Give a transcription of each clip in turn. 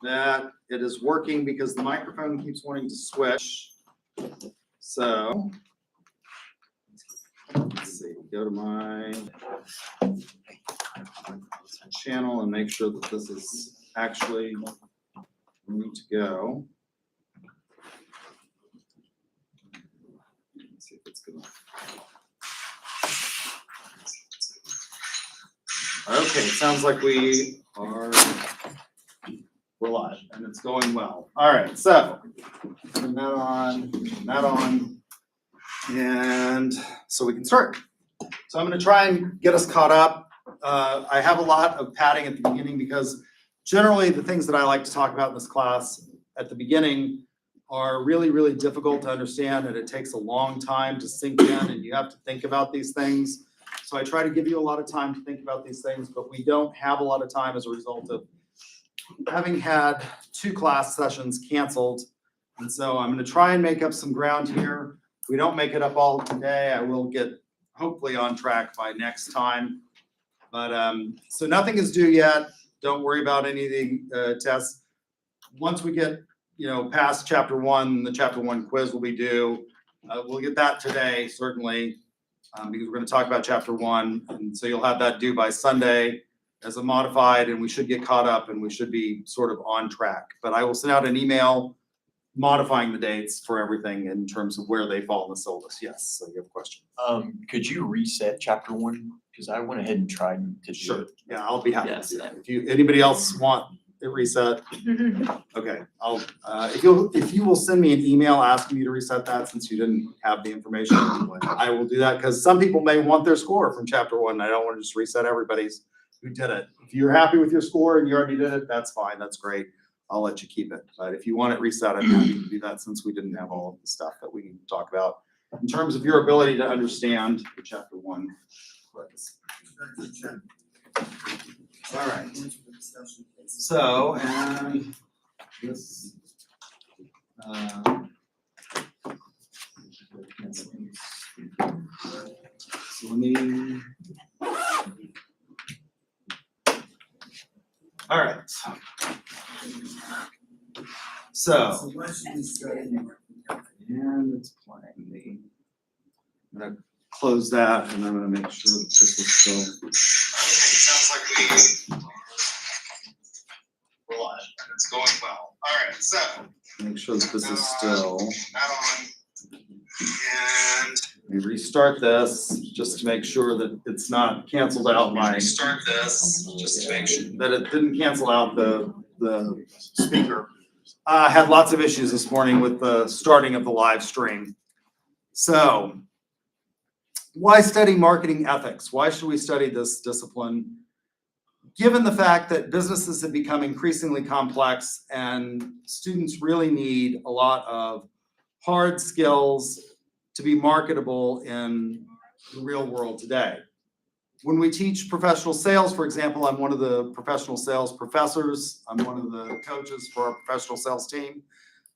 that it is working because the microphone keeps wanting to switch. So let's see, go to my channel and make sure that this is actually going to go. Let's see if it's gonna. Okay, it sounds like we're live and it's going well. All right, so turn that on, and so we can start. So I'm going to try and get us caught up. I have a lot of padding at the beginning because generally the things that I like to talk about in this class at the beginning are really, really difficult to understand, and it takes a long time to sink in, and you have to think about these things. So I try to give you a lot of time to think about these things, but we don't have a lot of time as a result of having had 2 class sessions canceled. And so I'm going to try and make up some ground here. If we don't make it up all today, I will get hopefully on track by next time. But so nothing is due yet. Don't worry about any of the tests. Once we get past chapter 1, the chapter 1 quiz will be due. We'll get that today, certainly. Because we're going to talk about chapter 1, and so you'll have that due by Sunday as a modified, and we should get caught up and we should be sort of on track. But I will send out an email modifying the dates for everything in terms of where they fall in the syllabus. Yes, so you have a question. Could you reset chapter 1? Because I went ahead and tried to do it. Yeah, I'll be happy Yes. to do that. If anybody else want it reset, okay. I'll if you will send me an email asking me to reset that, since you didn't have the information, I will do that, because some people may want their score from chapter 1. And I don't want to just reset everybody's who did it. If you're happy with your score and you already did it, that's fine. That's great. I'll let you keep it. But if you want it reset, I'm happy to do that, since we didn't have all of the stuff that we need to talk about in terms of your ability to understand the chapter 1 quiz. All right. So, and this, so let me, all right. So, and it's playing the, I'm gonna close that, and I'm gonna make sure that this is still. It sounds like we're live, and it's going well. All right, so make sure that this is still on. And let me restart this just to make sure that it's not canceled out. Restart this just to make sure that it didn't cancel out the speaker. I had lots of issues this morning with the starting of the live stream. So, why study marketing ethics? Why should we study this discipline? Given the fact that businesses have become increasingly complex and students really need a lot of hard skills to be marketable in the real world today. When we teach professional sales, for example, I'm one of the professional sales professors. I'm one of the coaches for our professional sales team.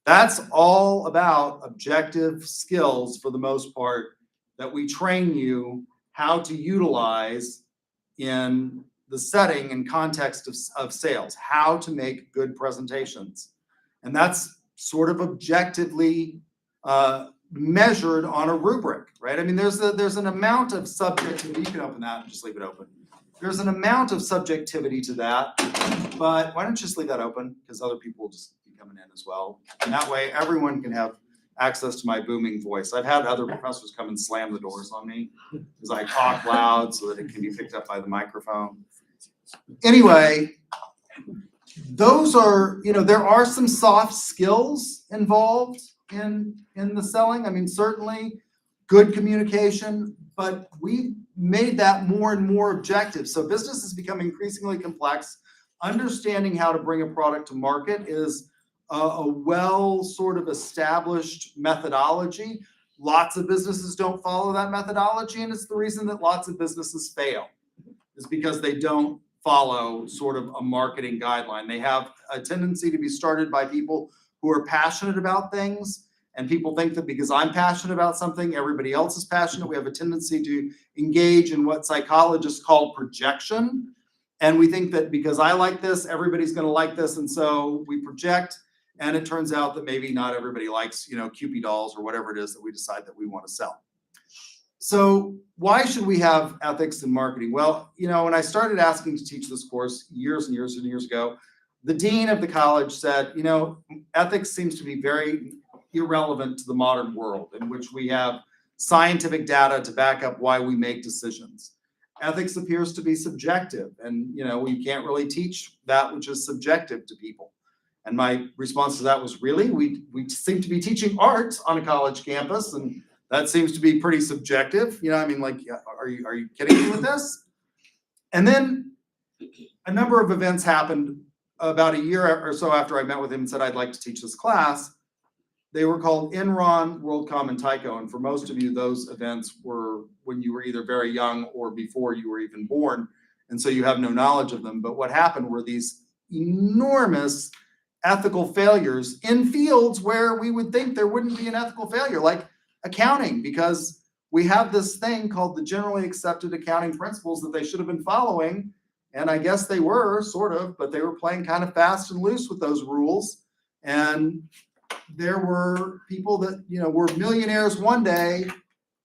That's all about objective skills, for the most part, that we train you how to utilize in the setting and context of sales, how to make good presentations. And that's sort of objectively measured on a rubric, right? I mean, there's an amount of subjectivity. You can open that and just leave it open. There's an amount of subjectivity to that, but why don't you just leave that open? Because other people will just be coming in as well. And that way everyone can have access to my booming voice. I've had other professors come and slam the doors on me because I talk loud so that it can be picked up by the microphone. Anyway, those are, there are some soft skills involved in the selling. I mean, certainly good communication, but we've made that more and more objective. So business has become increasingly complex. Understanding how to bring a product to market is a well sort of established methodology. Lots of businesses don't follow that methodology, and it's the reason that lots of businesses fail, is because they don't follow sort of a marketing guideline. They have a tendency to be started by people who are passionate about things, and people think that because I'm passionate about something, everybody else is passionate. We have a tendency to engage in what psychologists call projection. And we think that because I like this, everybody's gonna like this, and so we project, and it turns out that maybe not everybody likes, Kewpie dolls or whatever it is that we decide that we want to sell. So why should we have ethics in marketing? Well, when I started asking to teach this course years and years and years ago, the dean of the college said, ethics seems to be very irrelevant to the modern world in which we have scientific data to back up why we make decisions. Ethics appears to be subjective, and we can't really teach that which is subjective to people. And my response to that was, really? We seem to be teaching art on a college campus, and that seems to be pretty subjective. Are you kidding me with this? And then a number of events happened about a year or so after I met with him and said I'd like to teach this class. They were called Enron, WorldCom, and Tyco. And for most of you, those events were when you were either very young or before you were even born. And so you have no knowledge of them. But what happened were these enormous ethical failures in fields where we would think there wouldn't be an ethical failure, like accounting, because we have this thing called the generally accepted accounting principles that they should have been following. And I guess they were, sort of, but they were playing kind of fast and loose with those rules. And there were people that, were millionaires one day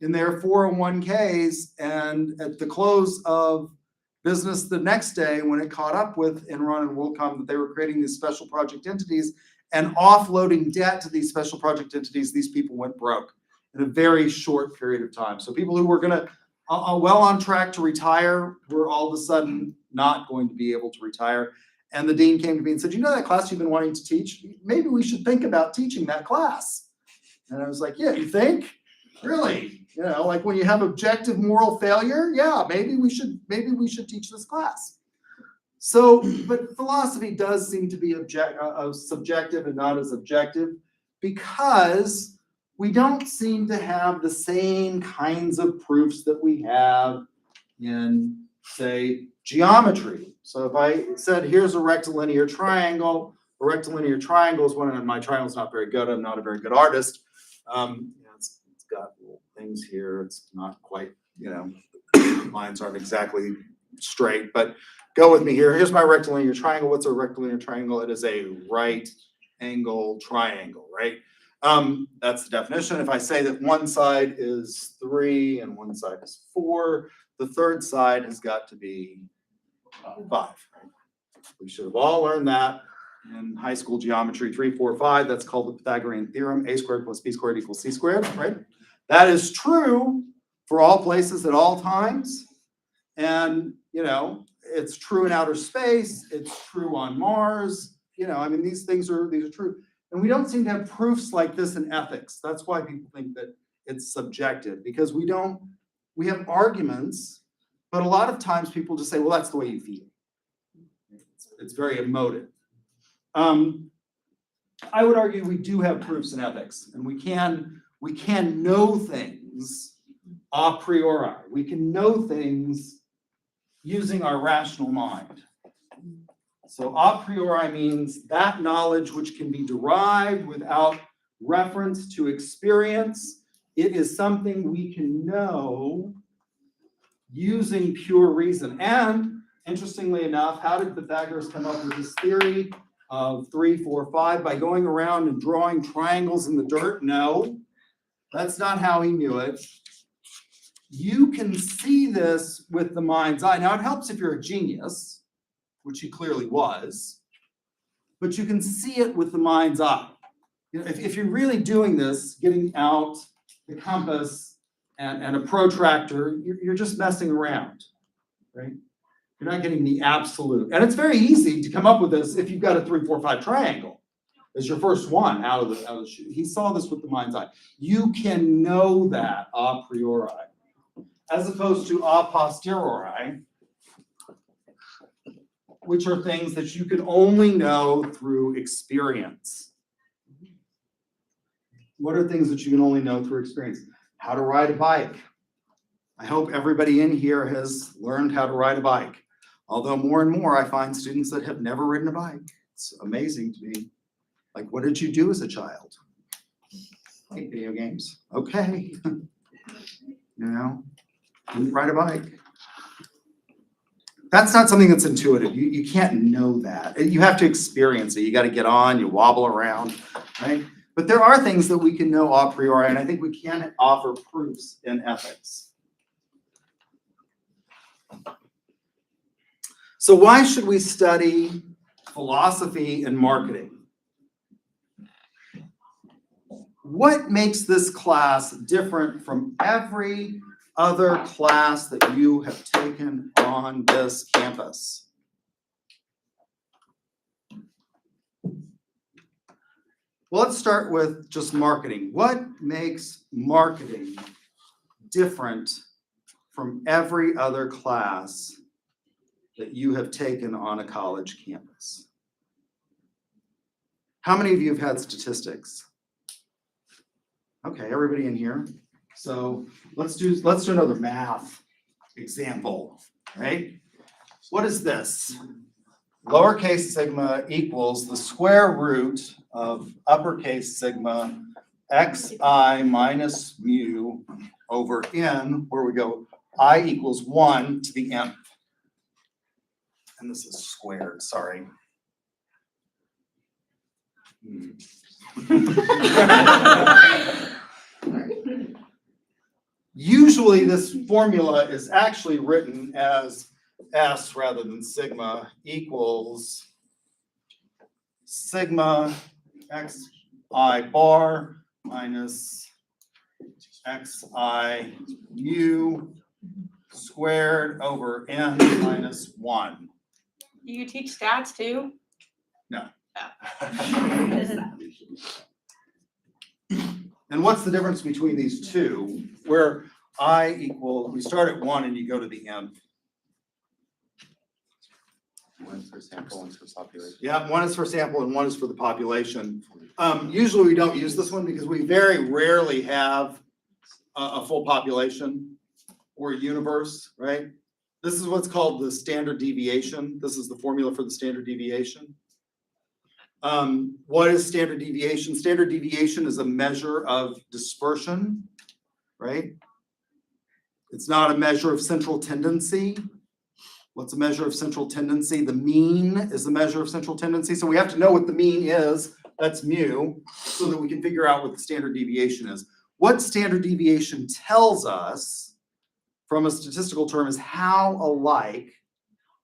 in their 401ks, and at the close of business the next day, when it caught up with Enron and WorldCom, that they were creating these special project entities and offloading debt to these special project entities, these people went broke in a very short period of time. So people who were well on track to retire were all of a sudden not going to be able to retire. And the dean came to me and said, that class you've been wanting to teach? Maybe we should think about teaching that class. And I was like, yeah, you think? Really? Like when you have objective moral failure, yeah, maybe we should teach this class. So, but philosophy does seem to be subjective and not as objective, because we don't seem to have the same kinds of proofs that we have in, say, geometry. So if I said, here's a rectilinear triangle, a rectilinear triangle is one, and my triangle's not very good. I'm not a very good artist. It's got little things here. It's not quite, lines aren't exactly straight, but go with me here. Here's my rectilinear triangle. What's a rectilinear triangle? It is a right angle triangle, right? That's the definition. If I say that one side is 3 and one side is 4, the third side has got to be 5. Right? We should have all learned that in high school geometry, 3, 4, 5. That's called the Pythagorean theorem. A squared plus b squared equals c squared, right? That is true for all places at all times. And, it's true in outer space. It's true on Mars. These things are true. And we don't seem to have proofs like this in ethics. That's why people think that it's subjective, because we have arguments, but a lot of times people just say, well, that's the way you feel. It's very emotive. I would argue we do have proofs in ethics, and we can know things a priori. We can know things using our rational mind. So a priori means that knowledge which can be derived without reference to experience. It is something we can know using pure reason. And interestingly enough, how did Pythagoras come up with his theory of 3, 4, 5? By going around and drawing triangles in the dirt? No, that's not how he knew it. You can see this with the mind's eye. Now, it helps if you're a genius, which he clearly was, but you can see it with the mind's eye. If you're really doing this, getting out the compass and a protractor, you're just messing around, right? You're not getting the absolute. And it's very easy to come up with this if you've got a 3, 4, 5 triangle as your first one out of the chute. He saw this with the mind's eye. You can know that a priori, as opposed to a posteriori, which are things that you can only know through experience. What are things that you can only know through experience? How to ride a bike. I hope everybody in here has learned how to ride a bike. Although more and more I find students that have never ridden a bike. It's amazing to me. Like, what did you do as a child? Play video games. Okay. Didn't ride a bike. That's not something that's intuitive. You can't know that. You have to experience it. You got to get on, you wobble around, right? But there are things that we can know a priori, and I think we can offer proofs in ethics. So why should we study philosophy and marketing? What makes this class different from every other class that you have taken on this campus? Well, let's start with just marketing. What makes marketing different from every other class that you have taken on a college campus? How many of you have had statistics? Okay, everybody in here. So let's do another math example, right? What is this? Lowercase sigma equals the square root of uppercase sigma xi minus mu over n, where we go I equals 1 to the nth. And this is squared, sorry. Usually this formula is actually written as S rather than sigma equals sigma xi bar minus xi mu squared over n minus 1. Do you teach stats too? No. Oh. And what's the difference between these two? Where we start at 1 and you go to the nth. One is for sample, one's for population. Yeah, one is for sample and one is for the population. Usually we don't use this one because we very rarely have a full population or a universe, right? This is what's called the standard deviation. This is the formula for the standard deviation. What is standard deviation? Standard deviation is a measure of dispersion, right? It's not a measure of central tendency. What's a measure of central tendency? The mean is the measure of central tendency. So we have to know what the mean is, that's mu, so that we can figure out what the standard deviation is. What standard deviation tells us from a statistical term is how alike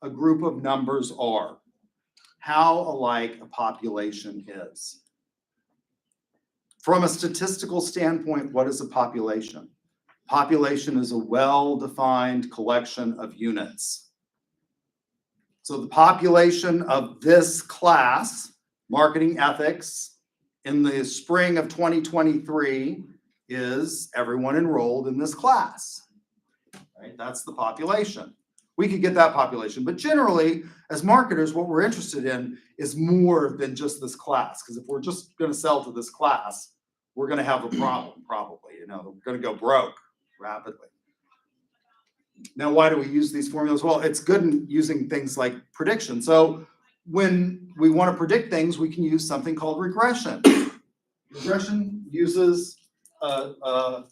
a group of numbers are, how alike a population is. From a statistical standpoint, what is a population? Population is a well-defined collection of units. So the population of this class, marketing ethics, in the spring of 2023 is everyone enrolled in this class, right? That's the population. We could get that population, but generally, as marketers, what we're interested in is more than just this class, because if we're just going to sell to this class, we're going to have a problem, probably. We're going to go broke rapidly. Now, why do we use these formulas? Well, it's good in using things like prediction. So when we want to predict things, we can use something called regression. Regression uses an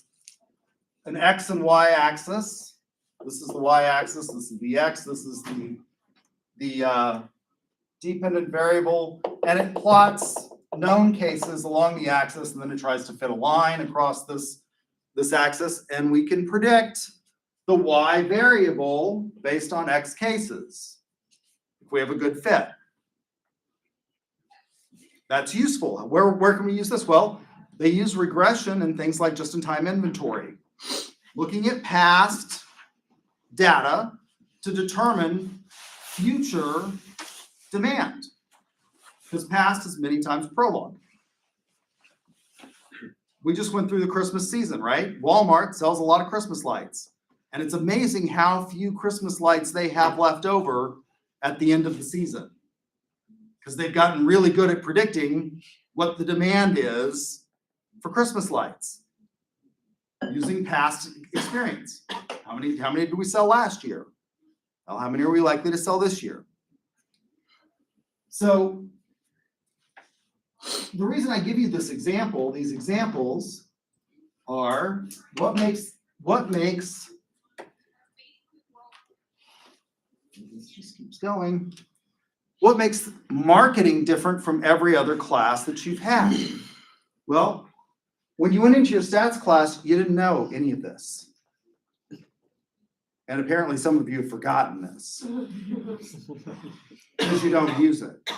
X and Y axis. This is the Y axis, this is the X, this is the dependent variable, and it plots known cases along the axis, and then it tries to fit a line across this axis, and we can predict the Y variable based on X cases if we have a good fit. That's useful. Where can we use this? Well, they use regression in things like just-in-time inventory, looking at past data to determine future demand, because past is many times prologue. We just went through the Christmas season, right? Walmart sells a lot of Christmas lights, and it's amazing how few Christmas lights they have left over at the end of the season, because they've gotten really good at predicting what the demand is for Christmas lights using past experience. How many did we sell last year? Well, how many are we likely to sell this year? So the reason I give you this example, these examples are what makes keeps going. What makes marketing different from every other class that you've had? Well, when you went into your stats class, you didn't know any of this. And apparently some of you have forgotten this because you don't use it.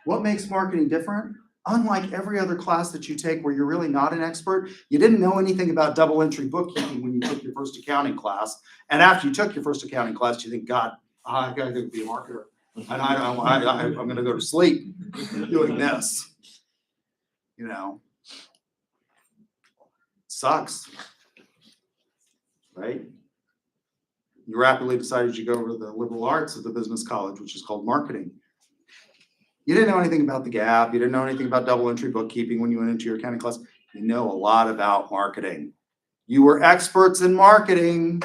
What makes marketing different? Unlike every other class that you take where you're really not an expert, you didn't know anything about double entry bookkeeping when you took your first accounting class. And after you took your first accounting class, you think, God, I gotta go be a marketer. And I'm gonna go to sleep doing this. You know, sucks, right? You rapidly decided you go over to the liberal arts at the business college, which is called marketing. You didn't know anything about the GAAP. You didn't know anything about double entry bookkeeping when you went into your accounting class. You know a lot about marketing. You were experts in marketing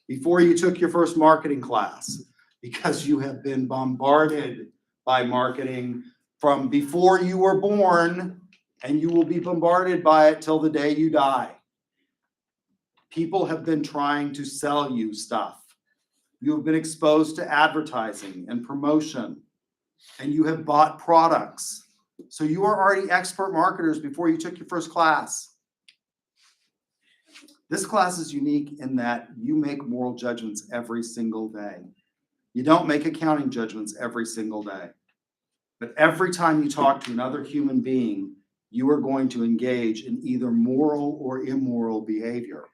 before you took your first marketing class because you have been bombarded by marketing from before you were born, and you will be bombarded by it till the day you die. People have been trying to sell you stuff. You have been exposed to advertising and promotion, and you have bought products. So you are already expert marketers before you took your first class. This class is unique in that you make moral judgments every single day. You don't make accounting judgments every single day. But every time you talk to another human being, you are going to engage in either moral or immoral behavior.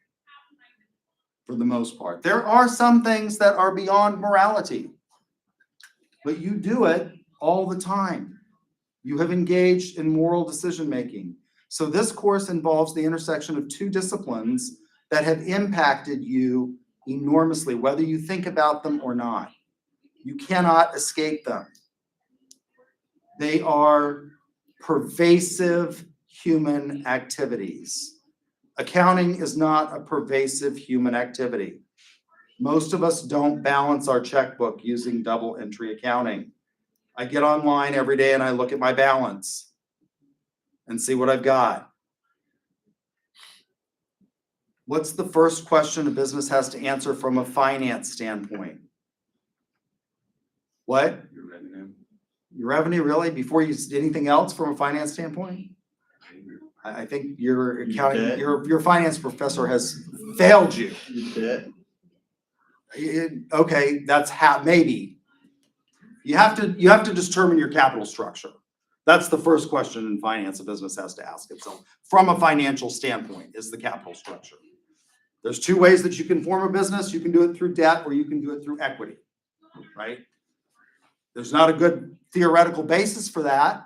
For the most part. There are some things that are beyond morality, but you do it all the time. You have engaged in moral decision making. So this course involves the intersection of two disciplines that have impacted you enormously, whether you think about them or not. You cannot escape them. They are pervasive human activities. Accounting is not a pervasive human activity. Most of us don't balance our checkbook using double entry accounting. I get online every day and I look at my balance and see what I've got. What's the first question a business has to answer from a finance standpoint? What? Your revenue. Your revenue, really? Before you did anything else from a finance standpoint? I think your accounting, your finance professor has failed you. Okay, that's maybe. You have to determine your capital structure. That's the first question in finance a business has to ask itself. From a financial standpoint, is the capital structure. There's two ways that you can form a business. You can do it through debt or you can do it through equity, right? There's not a good theoretical basis for that.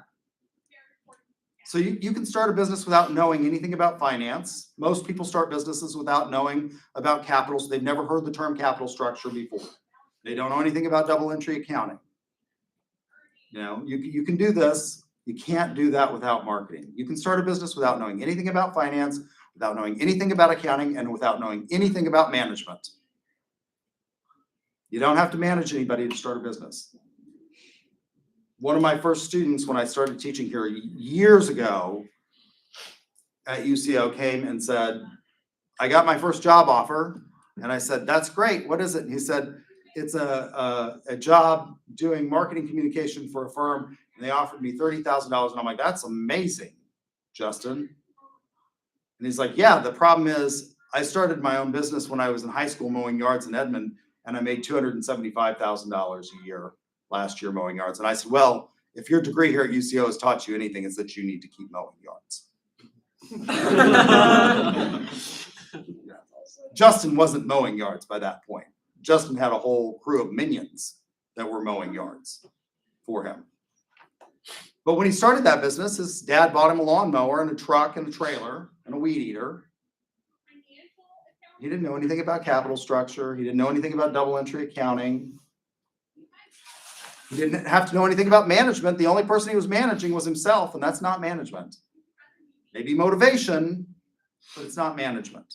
So you can start a business without knowing anything about finance. Most people start businesses without knowing about capital. So they've never heard the term capital structure before. They don't know anything about double entry accounting. You know, you can do this. You can't do that without marketing. You can start a business without knowing anything about finance, without knowing anything about accounting, and without knowing anything about management. You don't have to manage anybody to start a business. One of my first students when I started teaching here years ago at UCO came and said, I got my first job offer. And I said, that's great. What is it? And he said, it's a job doing marketing communication for a firm. And they offered me $30,000. And I'm like, that's amazing, Justin. And he's like, yeah, the problem is I started my own business when I was in high school mowing yards in Edmond, and I made $275,000 a year last year mowing yards. And I said, well, if your degree here at UCO has taught you anything, it's that you need to keep mowing yards. Justin wasn't mowing yards by that point. Justin had a whole crew of minions that were mowing yards for him. But when he started that business, his dad bought him a lawnmower and a truck and a trailer and a weed eater. He didn't know anything about capital structure. He didn't know anything about double entry accounting. He didn't have to know anything about management. The only person he was managing was himself, and that's not management. Maybe motivation, but it's not management.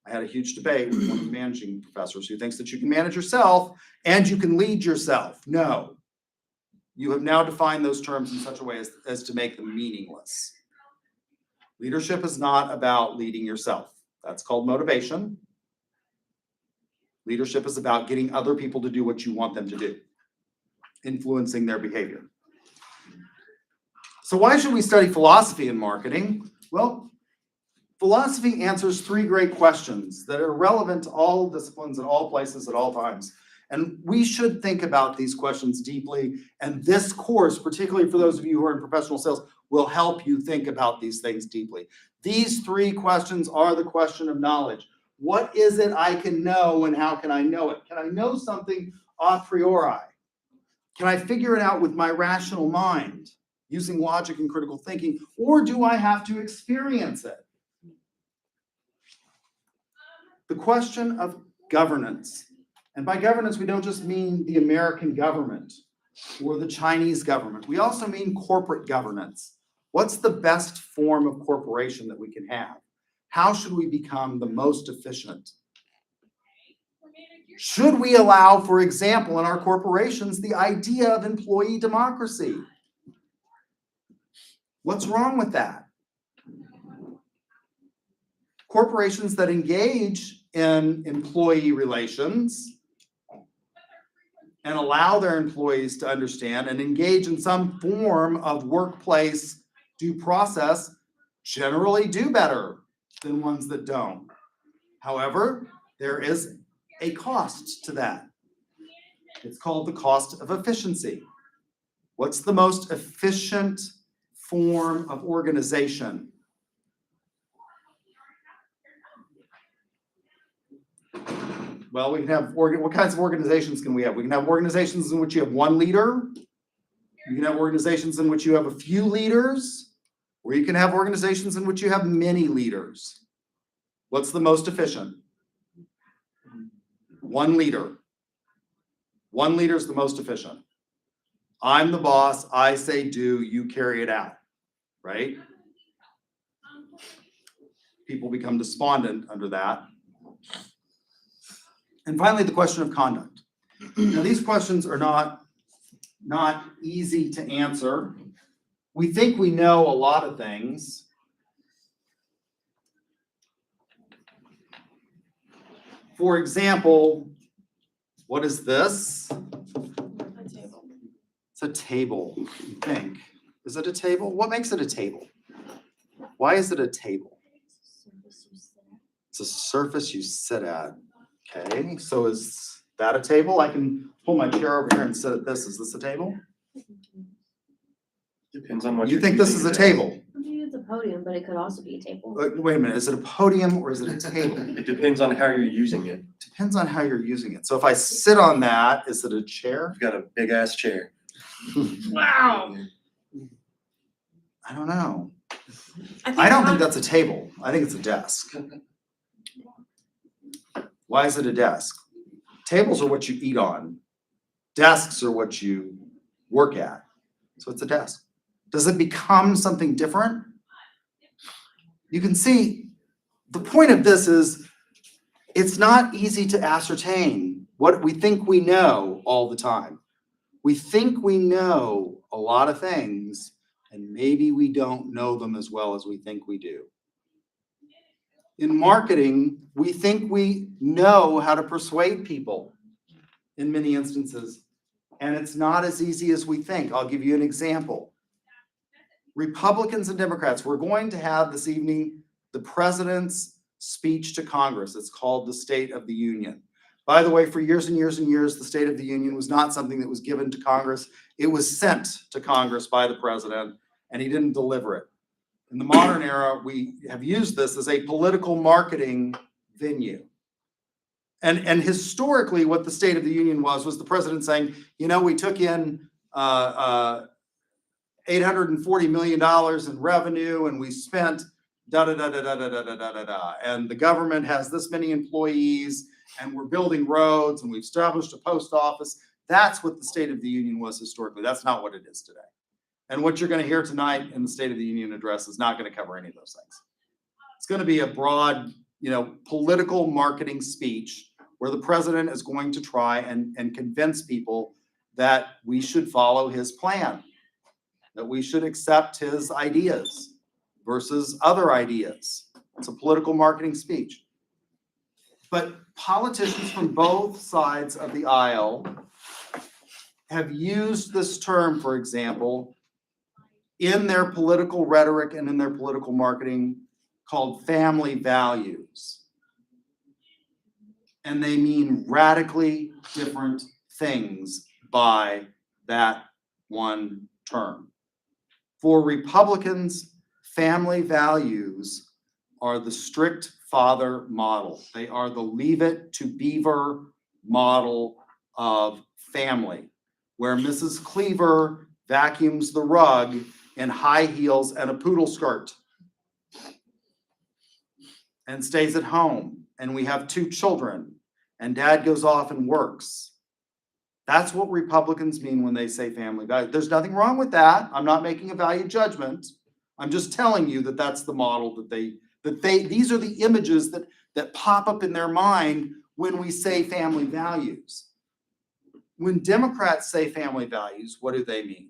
I had a huge debate with one of the managing professors who thinks that you can manage yourself and you can lead yourself. No. You have now defined those terms in such a way as to make them meaningless. Leadership is not about leading yourself. That's called motivation. Leadership is about getting other people to do what you want them to do, influencing their behavior. So why should we study philosophy in marketing? Well, philosophy answers three great questions that are relevant to all disciplines at all places at all times. And we should think about these questions deeply. And this course, particularly for those of you who are in professional sales, will help you think about these things deeply. These three questions are the question of knowledge. What is it I can know and how can I know it? Can I know something a priori? Can I figure it out with my rational mind using logic and critical thinking? Or do I have to experience it? The question of governance. And by governance, we don't just mean the American government or the Chinese government. We also mean corporate governance. What's the best form of corporation that we can have? How should we become the most efficient? Should we allow, for example, in our corporations, the idea of employee democracy? What's wrong with that? Corporations that engage in employee relations and allow their employees to understand and engage in some form of workplace due process generally do better than ones that don't. However, there is a cost to that. It's called the cost of efficiency. What's the most efficient form of organization? Well, we can have, what kinds of organizations can we have? We can have organizations in which you have one leader. You can have organizations in which you have a few leaders, or you can have organizations in which you have many leaders. What's the most efficient? One leader. One leader is the most efficient. I'm the boss, I say do, you carry it out, right? People become despondent under that. And finally, the question of conduct. Now, these questions are not easy to answer. We think we know a lot of things. For example, what is this? A table. It's a table, you think. Is it a table? What makes it a table? Why is it a table? It's a surface you sit at. Okay, so is that a table? I can pull my chair over here and sit at this. Is this a table? Depends on what You you're think this is using a it as. table? It's a podium, but it could also be a table. Wait a minute, is it a podium or is it a table? It depends on how you're using it. Depends on how you're using it. So if I sit on that, is it a chair? You've got a big ass chair. Wow. I don't know. I don't think that's a table. I think it's a desk. Why is it a desk? Tables are what you eat on. Desks are what you work at. So it's a desk. Does it become something different? You can see the point of this is it's not easy to ascertain what we think we know all the time. We think we know a lot of things, and maybe we don't know them as well as we think we do. In marketing, we think we know how to persuade people in many instances, and it's not as easy as we think. I'll give you an example. Republicans and Democrats, we're going to have this evening the president's speech to Congress. It's called the State of the Union. By the way, for years and years and years, the State of the Union was not something that was given to Congress. It was sent to Congress by the president, and he didn't deliver it. In the modern era, we have used this as a political marketing venue. And historically, what the State of the Union was the president saying, you know, we took in $840 million in revenue and we spent da-da-da-da-da-da-da-da-da-da. And the government has this many employees and we're building roads and we've established a post office. That's what the State of the Union was historically. That's not what it is today. And what you're going to hear tonight in the State of the Union address is not going to cover any of those things. It's going to be a broad, political marketing speech where the president is going to try and convince people that we should follow his plan, that we should accept his ideas versus other ideas. It's a political marketing speech. But politicians from both sides of the aisle have used this term, for example, in their political rhetoric and in their political marketing called family values. And they mean radically different things by that one term. For Republicans, family values are the strict father model. They are the Leave It to Beaver model of family, where Mrs. Cleaver vacuums the rug in high heels and a poodle skirt and stays at home, and we have 2 children, and dad goes off and works. That's what Republicans mean when they say family value. There's nothing wrong with that. I'm not making a value judgment. I'm just telling you that that's the model that these are the images that pop up in their mind when we say family values. When Democrats say family values, what do they mean?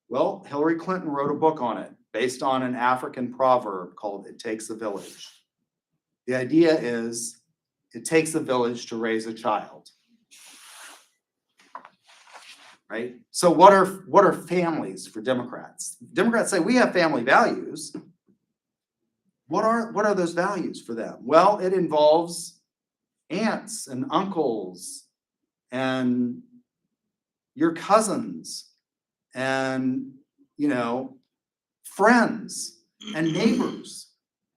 Well, Hillary Clinton wrote a book on it based on an African proverb called "It Takes a Village." The idea is it takes a village to raise a child. Right? So what are families for Democrats? Democrats say we have family values. What are those values for them? Well, it involves aunts and uncles and your cousins and, friends and neighbors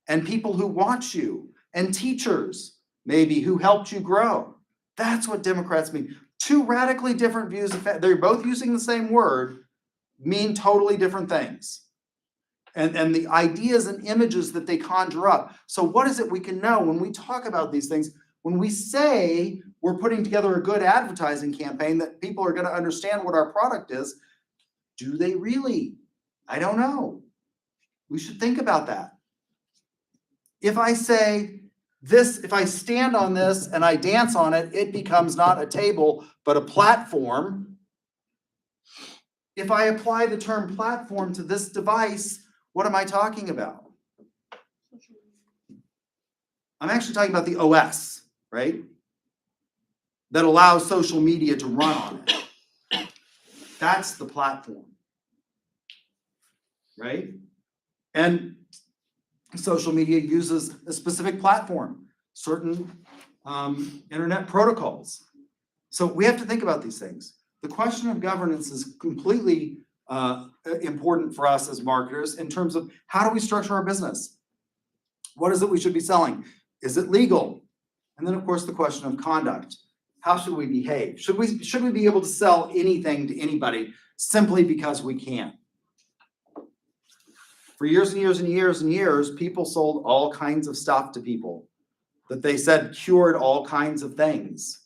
and people who watch you and teachers maybe who helped you grow. That's what Democrats mean. 2 radically different views of they're both using the same word, mean totally different things. And the ideas and images that they conjure up. So what is it we can know when we talk about these things? When we say we're putting together a good advertising campaign that people are going to understand what our product is, do they really? I don't know. We should think about that. If I say this, if I stand on this and I dance on it, it becomes not a table, but a platform. If I apply the term platform to this device, what am I talking about? I'm actually talking about the OS, right? That allows social media to run on it. That's the platform, right? And social media uses a specific platform, certain internet protocols. So we have to think about these things. The question of governance is completely important for us as marketers in terms of how do we structure our business? What is it we should be selling? Is it legal? And then, of course, the question of conduct. How should we behave? Should we be able to sell anything to anybody simply because we can? For years and years and years and years, people sold all kinds of stuff to people that they said cured all kinds of things.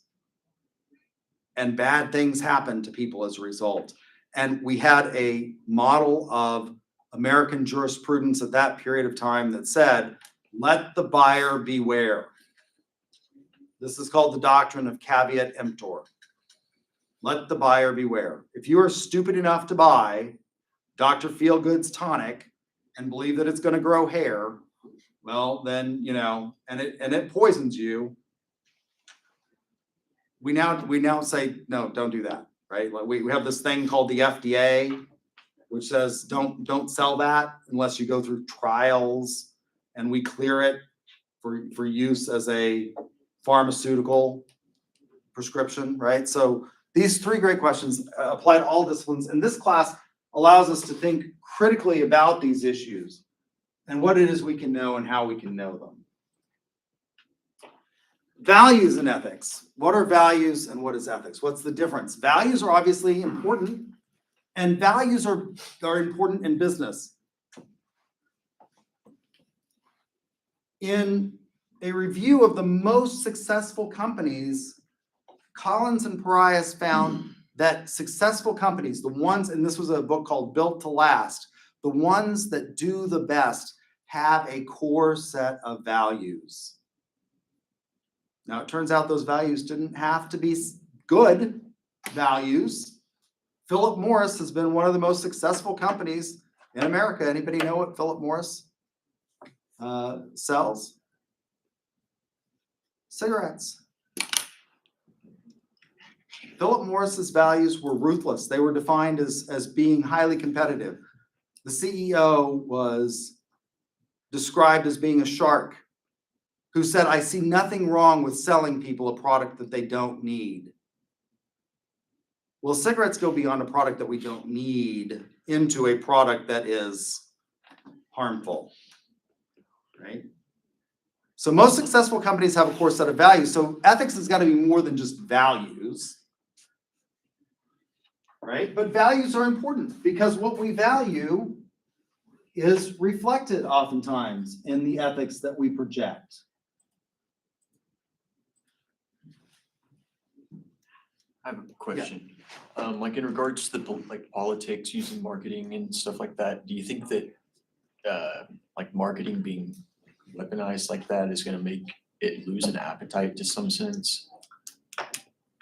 And bad things happened to people as a result. And we had a model of American jurisprudence at that period of time that said, let the buyer beware. This is called the doctrine of caveat emptor. Let the buyer beware. If you are stupid enough to buy Dr. Feelgood's tonic and believe that it's going to grow hair, well, then, and it poisons you. We now say, no, don't do that, right? Like we have this thing called the FDA, which says don't sell that unless you go through trials and we clear it for use as a pharmaceutical prescription, right? So these 3 great questions apply to all disciplines, and this class allows us to think critically about these issues and what it is we can know and how we can know them. Values and ethics. What are values and what is ethics? What's the difference? Values are obviously important, and values are important in business. In a review of the most successful companies, Collins and Parias found that successful companies, the ones, and this was a book called Built to Last, the ones that do the best have a core set of values. Now, it turns out those values didn't have to be good values. Philip Morris has been one of the most successful companies in America. Anybody know what Philip Morris sells? Cigarettes. Philip Morris's values were ruthless. They were defined as being highly competitive. The CEO was described as being a shark who said, I see nothing wrong with selling people a product that they don't need. Well, cigarettes go beyond a product that we don't need into a product that is harmful, right? So most successful companies have a core set of values. So ethics has got to be more than just values, right? But values are important because what we value is reflected oftentimes in the ethics that we project. I have a question. Like in regards to the like politics using marketing and stuff like that, do you think that like marketing being weaponized like that is gonna make it lose an appetite to some sense?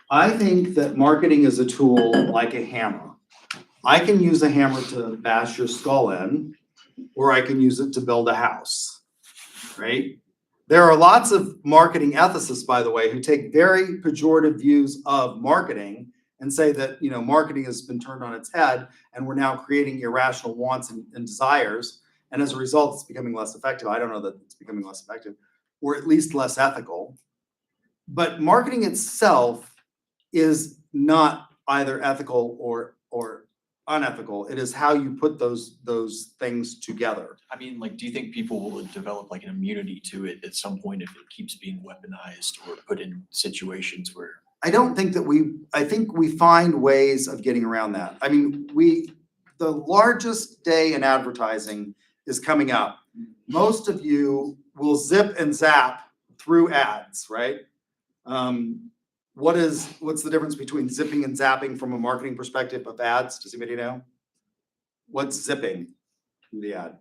I think that marketing is a tool like a hammer. I can use a hammer to bash your skull in, or I can use it to build a house, right? There are lots of marketing ethicists, by the way, who take very pejorative views of marketing and say that, you know, marketing has been turned on its head and we're now creating irrational wants and desires. And as a result, it's becoming less effective. I don't know that it's becoming less effective, or at least less ethical. But marketing itself is not either ethical or unethical. It is how you put those things together. I mean, like, do you think people will develop like an immunity to it at some point if it keeps being weaponized or put in situations where? I don't think that I think we find ways of getting around that. I mean, the largest day in advertising is coming up. Most of you will zip and zap through ads, right? What's the difference between zipping and zapping from a marketing perspective of ads? Does anybody know? What's zipping in the ad?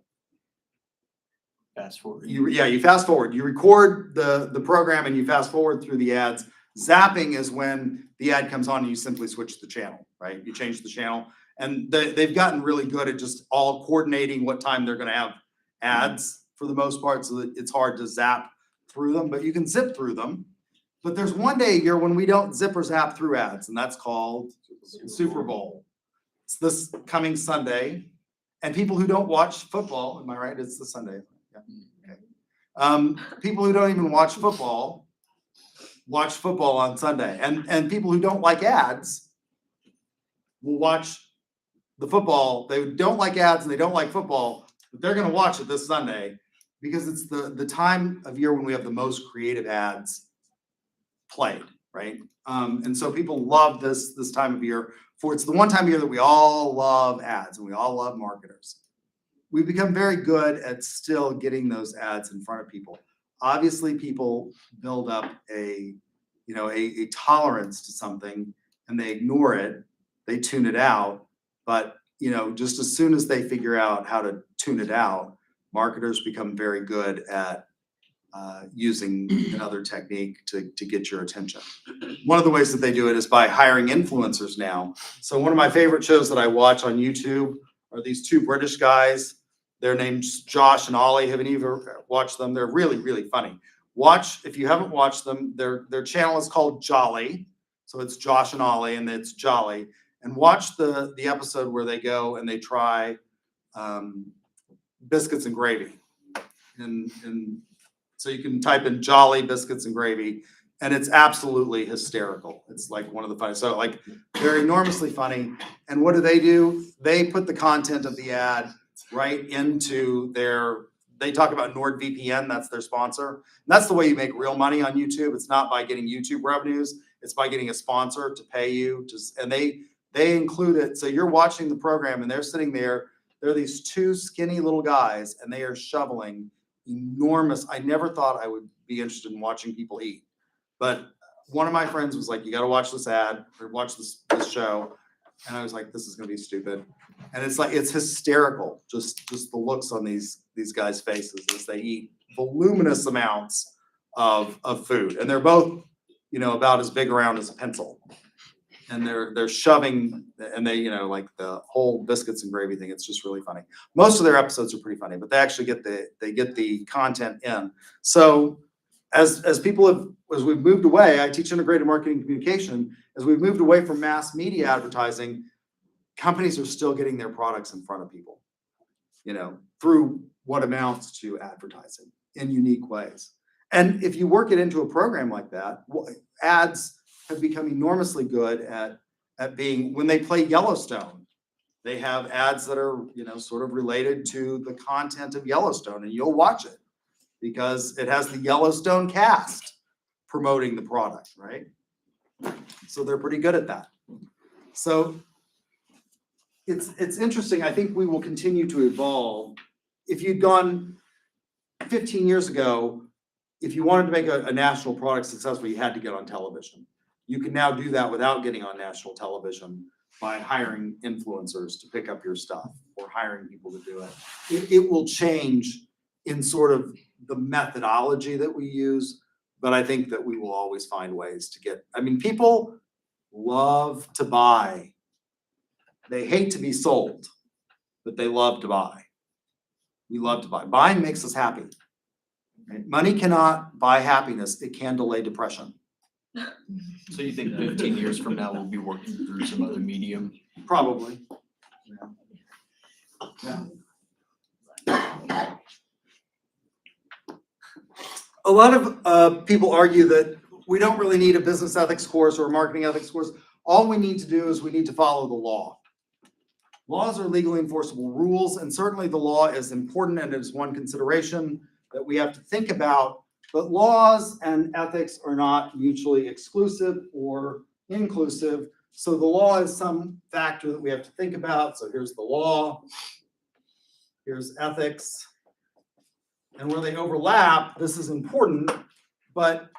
Fast forward. You fast forward. You record the program and you fast forward through the ads. Zapping is when the ad comes on and you simply switch the channel, right? You change the channel. And they've gotten really good at just all coordinating what time they're going to have ads for the most part, so that it's hard to zap through them, but you can zip through them. But there's one day a year when we don't zip or zap through ads, and that's called Super Bowl. It's this coming Sunday. And people who don't watch football, am I right? It's the Sunday. Yeah. Okay. People who don't even watch football on Sunday. And people who don't like ads will watch the football. They don't like ads and they don't like football, but they're going to watch it this Sunday because it's the time of year when we have the most creative ads played, right? And so people love this time of year. It's the one time of year that we all love ads and we all love marketers. We've become very good at still getting those ads in front of people. Obviously, people build up a tolerance to something and they ignore it, they tune it out. But just as soon as they figure out how to tune it out, marketers become very good at using another technique to get your attention. One of the ways that they do it is by hiring influencers now. So one of my favorite shows that I watch on YouTube are these two British guys. Their names Josh and Ollie. Have any of you ever watched them? They're really, really funny. If you haven't watched them, their channel is called Jolly. So it's Josh and Ollie and it's Jolly. And watch the episode where they go and they try biscuits and gravy. And so you can type in Jolly biscuits and gravy, and it's absolutely hysterical. It's like one of the funniest. So like they're enormously funny. And what do? They put the content of the ad right into they talk about NordVPN, that's their sponsor. And that's the way you make real money on YouTube. It's not by getting YouTube revenues, it's by getting a sponsor to pay you. And they include it. So you're watching the program and they're sitting there. They're these two skinny little guys and they are shoveling enormous. I never thought I would be interested in watching people eat. But one of my friends was like, you got to watch this ad or watch this show. And I was like, this is going to be stupid. And it's hysterical. Just the looks on these guys' faces as they eat voluminous amounts of food. And they're both, about as big around as a pencil. And they're shoving, and they, like the whole biscuits and gravy thing. It's just really funny. Most of their episodes are pretty funny, but they actually get the content in. So as people have as we've moved away, I teach integrated marketing communication, as we've moved away from mass media advertising, companies are still getting their products in front of people, through what amounts to advertising in unique ways. And if you work it into a program like that, ads have become enormously good at being, when they play Yellowstone, they have ads that are, sort of related to the content of Yellowstone, and you'll watch it because it has the Yellowstone cast promoting the product, right? So they're pretty good at that. So it's interesting. I think we will continue to evolve. If you'd gone 15 years ago, if you wanted to make a national product successful, you had to get on television. You can now do that without getting on national television by hiring influencers to pick up your stuff or hiring people to do it. It will change in sort of the methodology that we use, but I think that we will always find ways to get, people love to buy. They hate to be sold, but they love to buy. We love to buy. Buying makes us happy. Right? Money cannot buy happiness. It can delay depression. So you think 15 years from now, we'll be working through some other medium? Probably. Yeah. A lot of people argue that we don't really need a business ethics course or a marketing ethics course. All we need to do is we need to follow the law. Laws are legally enforceable rules, and certainly the law is important and is one consideration that we have to think about. But laws and ethics are not mutually exclusive or inclusive. So the law is some factor that we have to think about. So here's the law, here's ethics. And where they overlap, this is important, but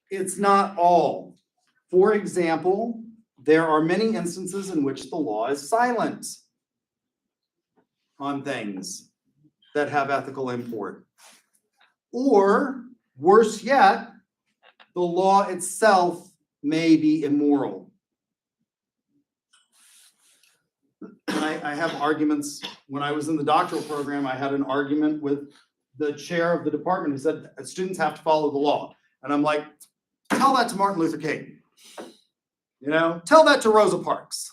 it's not all. For example, there are many instances in which the law is silent on things that have ethical import. Or, worse yet, the law itself may be immoral. I have arguments. When I was in the doctoral program, I had an argument with the chair of the department who said students have to follow the law. And I'm like, tell that to Martin Luther King. Tell that to Rosa Parks.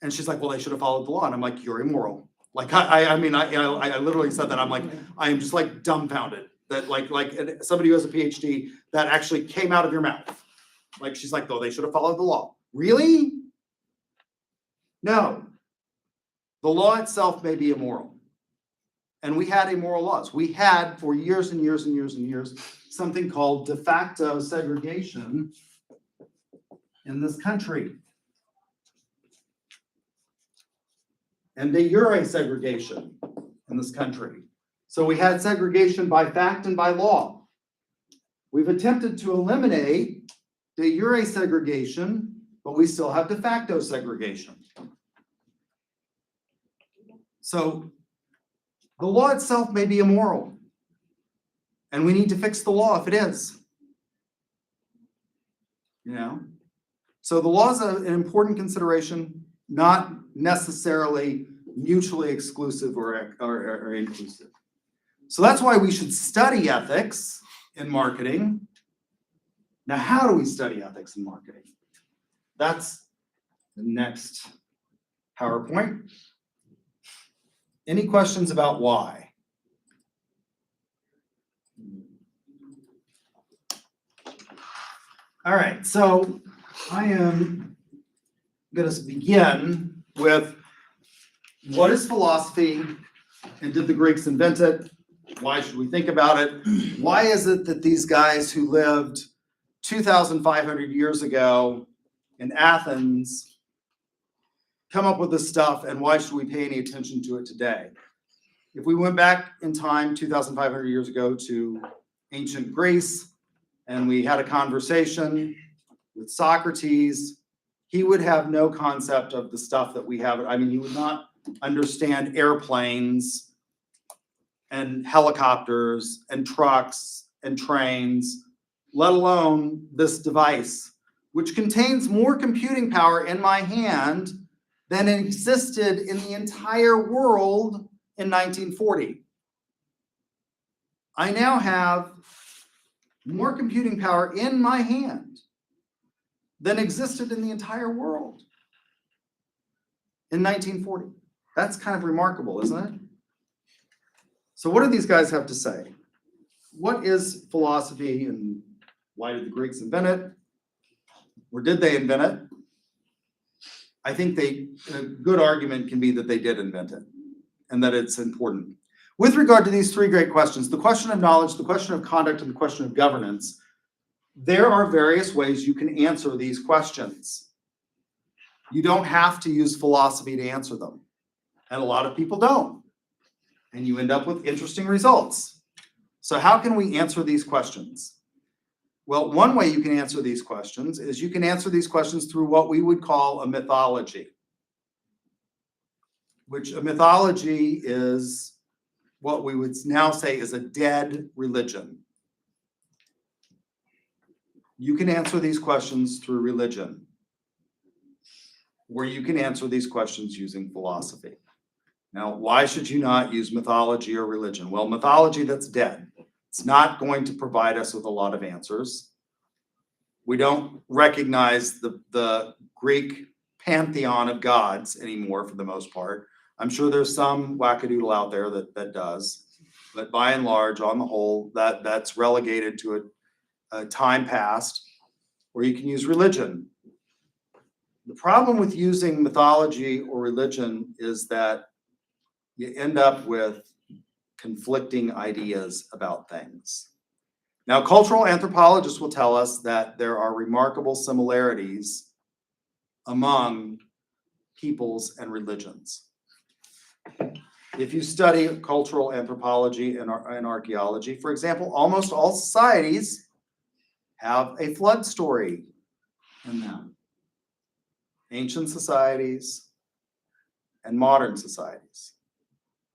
And she's like, well, they should have followed the law. And I'm like, you're immoral. Like, I literally said that. I'm like, I am just like dumbfounded that like somebody who has a PhD, that actually came out of your mouth. Like, she's like, oh, they should have followed the law. Really? No. The law itself may be immoral. And we had immoral laws. We had for years and years and years and years something called de facto segregation in this country. And de jure segregation in this country. So we had segregation by fact and by law. We've attempted to eliminate de jure segregation, but we still have de facto segregation. So the law itself may be immoral, and we need to fix the law if it is. So the law is an important consideration, not necessarily mutually exclusive or inclusive. So that's why we should study ethics in marketing. Now, how do we study ethics in marketing? That's the next PowerPoint. Any questions about why? All right, so I am going to begin with what is philosophy and did the Greeks invent it? Why should we think about it? Why is it that these guys who lived 2,500 years ago in Athens come up with this stuff, and why should we pay any attention to it today? If we went back in time 2,500 years ago to ancient Greece and we had a conversation with Socrates, he would have no concept of the stuff that we have. He would not understand airplanes and helicopters and trucks and trains, let alone this device, which contains more computing power in my hand than existed in the entire world in 1940. I now have more computing power in my hand than existed in the entire world in 1940. That's kind of remarkable, isn't it? So what do these guys have to say? What is philosophy and why did the Greeks invent it? Or did they invent it? I think a good argument can be that they did invent it and that it's important. With regard to these three great questions, the question of knowledge, the question of conduct, and the question of governance, there are various ways you can answer these questions. You don't have to use philosophy to answer them. And a lot of people don't. And you end up with interesting results. So how can we answer these questions? Well, one way you can answer these questions is you can answer these questions through what we would call a mythology. Which a mythology is what we would now say is a dead religion. You can answer these questions through religion, or you can answer these questions using philosophy. Now, why should you not use mythology or religion? Well, mythology that's dead. It's not going to provide us with a lot of answers. We don't recognize the Greek pantheon of gods anymore for the most part. I'm sure there's some wackadoodle out there that does, but by and large, on the whole, that's relegated to a time past where you can use religion. The problem with using mythology or religion is that you end up with conflicting ideas about things. Now, cultural anthropologists will tell us that there are remarkable similarities among peoples and religions. If you study cultural anthropology and archaeology, for example, almost all societies have a flood story in them. Ancient societies and modern societies.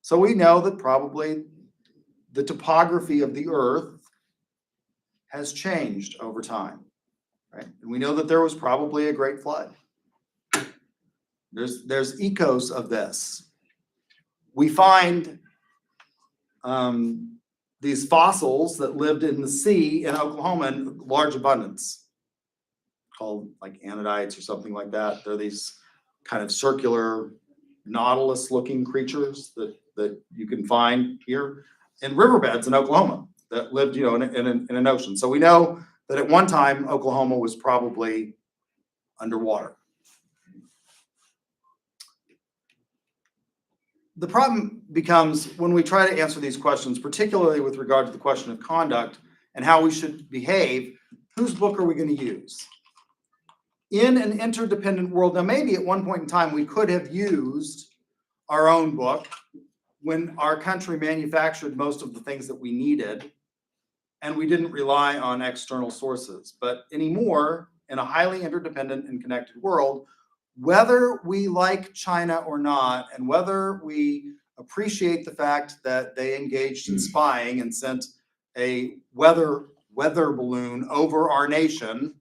So we know that probably the topography of the earth has changed over time, right? And we know that there was probably a great flood. There's echoes of this. We find these fossils that lived in the sea in Oklahoma in large abundance, called like anodites or something like that. They're these kind of circular nautilus-looking creatures that you can find here in riverbeds in Oklahoma that lived, you know, in an ocean. So we know that at one time Oklahoma was probably underwater. The problem becomes when we try to answer these questions, particularly with regard to the question of conduct and how we should behave, whose book are we going to use? In an interdependent world, now maybe at one point in time we could have used our own book when our country manufactured most of the things that we needed and we didn't rely on external sources. But anymore, in a highly interdependent and connected world, whether we like China or not, and whether we appreciate the fact that they engaged in spying and sent a weather balloon over our nation,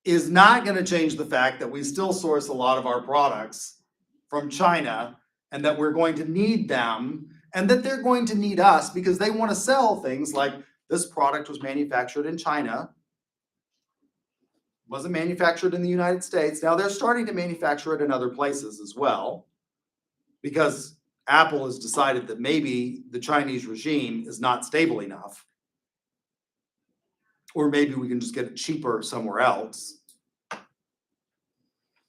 is not going to change the fact that we still source a lot of our products from China and that we're going to need them and that they're going to need us because they want to sell things like this product was manufactured in China, wasn't manufactured in the United States. Now they're starting to manufacture it in other places as well because Apple has decided that maybe the Chinese regime is not stable enough. Or maybe we can just get it cheaper somewhere else.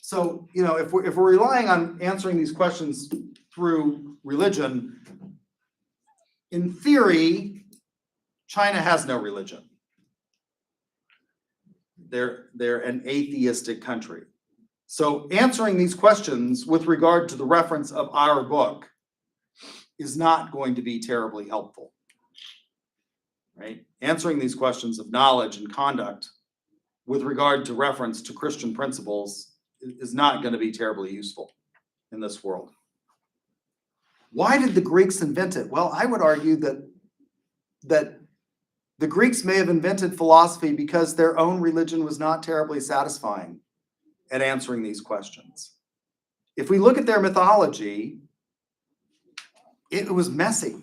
So, you know, if we're relying on answering these questions through religion, in theory, China has no religion. They're an atheistic country. So answering these questions with regard to the reference of our book is not going to be terribly helpful. Right? Answering these questions of knowledge and conduct with regard to reference to Christian principles is not going to be terribly useful in this world. Why did the Greeks invent it? Well, I would argue that the Greeks may have invented philosophy because their own religion was not terribly satisfying at answering these questions. If we look at their mythology, it was messy.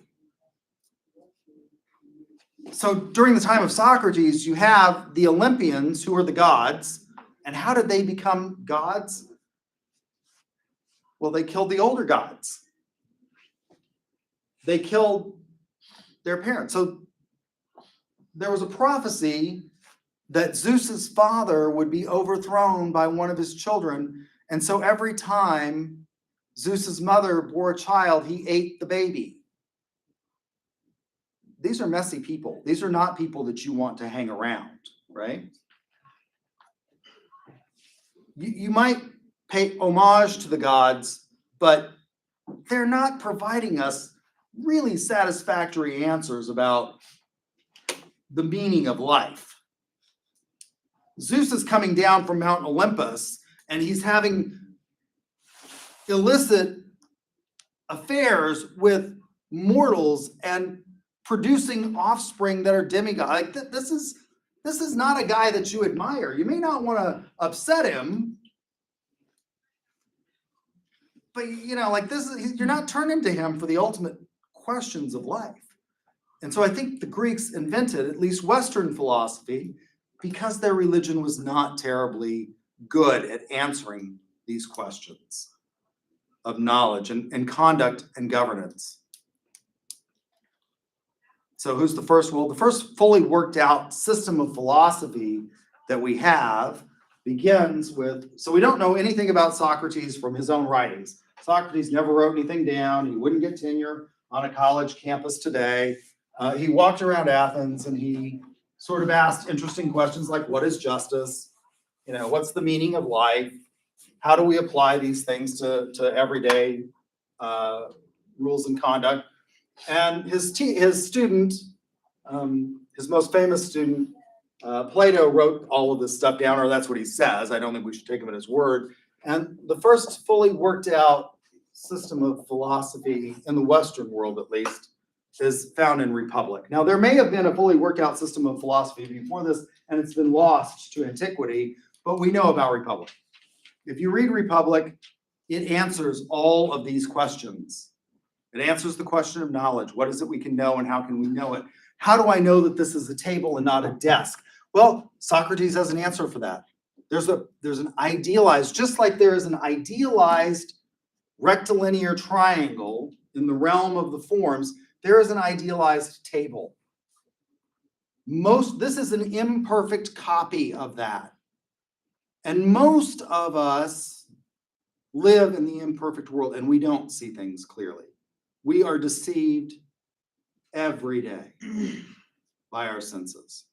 So during the time of Socrates, you have the Olympians who are the gods. And how did they become gods? Well, they killed the older gods. They killed their parents. So there was a prophecy that Zeus's father would be overthrown by one of his children. And so every time Zeus's mother bore a child, he ate the baby. These are messy people. These are not people that you want to hang around, right? You might pay homage to the gods, but they're not providing us really satisfactory answers about the meaning of life. Zeus is coming down from Mount Olympus, and he's having illicit affairs with mortals and producing offspring that are demigods. Like this is not a guy that you admire. You may not want to upset him, but like you're not turning to him for the ultimate questions of life. And so I think the Greeks invented at least Western philosophy because their religion was not terribly good at answering these questions of knowledge and conduct and governance. So who's the first? Well, the first fully worked out system of philosophy that we have begins with, so we don't know anything about Socrates from his own writings. Socrates never wrote anything down. He wouldn't get tenure on a college campus today. He walked around Athens and he sort of asked interesting questions like, what is justice? What's the meaning of life? How do we apply these things to everyday rules and conduct? And his student, his most famous student, Plato, wrote all of this stuff down, or that's what he says. I don't think we should take him at his word. And the first fully worked out system of philosophy in the Western world, at least, is found in Republic. Now, there may have been a fully worked out system of philosophy before this, and it's been lost to antiquity, but we know about Republic. If you read Republic, it answers all of these questions. It answers the question of knowledge. What is it we can know and how can we know it? How do I know that this is a table and not a desk? Well, Socrates has an answer for that. There's an idealized, just like there is an idealized rectilinear triangle in the realm of the forms, there is an idealized table. This is an imperfect copy of that. And most of us live in the imperfect world and we don't see things clearly. We are deceived every day by our senses.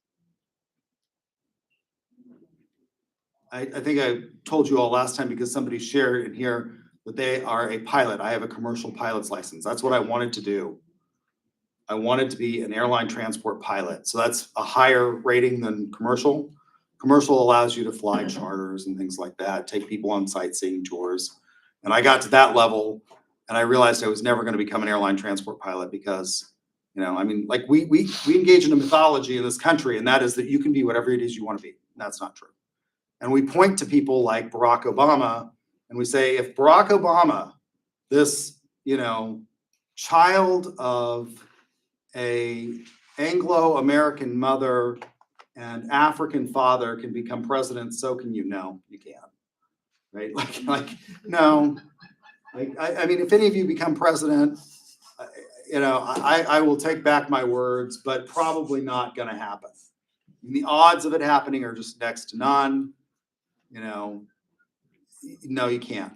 I think I told you all last time because somebody shared in here that they are a pilot. I have a commercial pilot's license. That's what I wanted to do. I wanted to be an airline transport pilot. So that's a higher rating than commercial. Commercial allows you to fly charters and things like that, take people on sightseeing tours. And I got to that level and I realized I was never going to become an airline transport pilot because, like we engage in a mythology in this country, and that is that you can be whatever it is you want to be. And that's not true. And we point to people like Barack Obama and we say, if Barack Obama, this, child of a Anglo-American mother and African father can become president, so can you. No, you can't. Right? No. I mean, if any of you become president, I will take back my words, but probably not going to happen. The odds of it happening are just next to none. No, you can't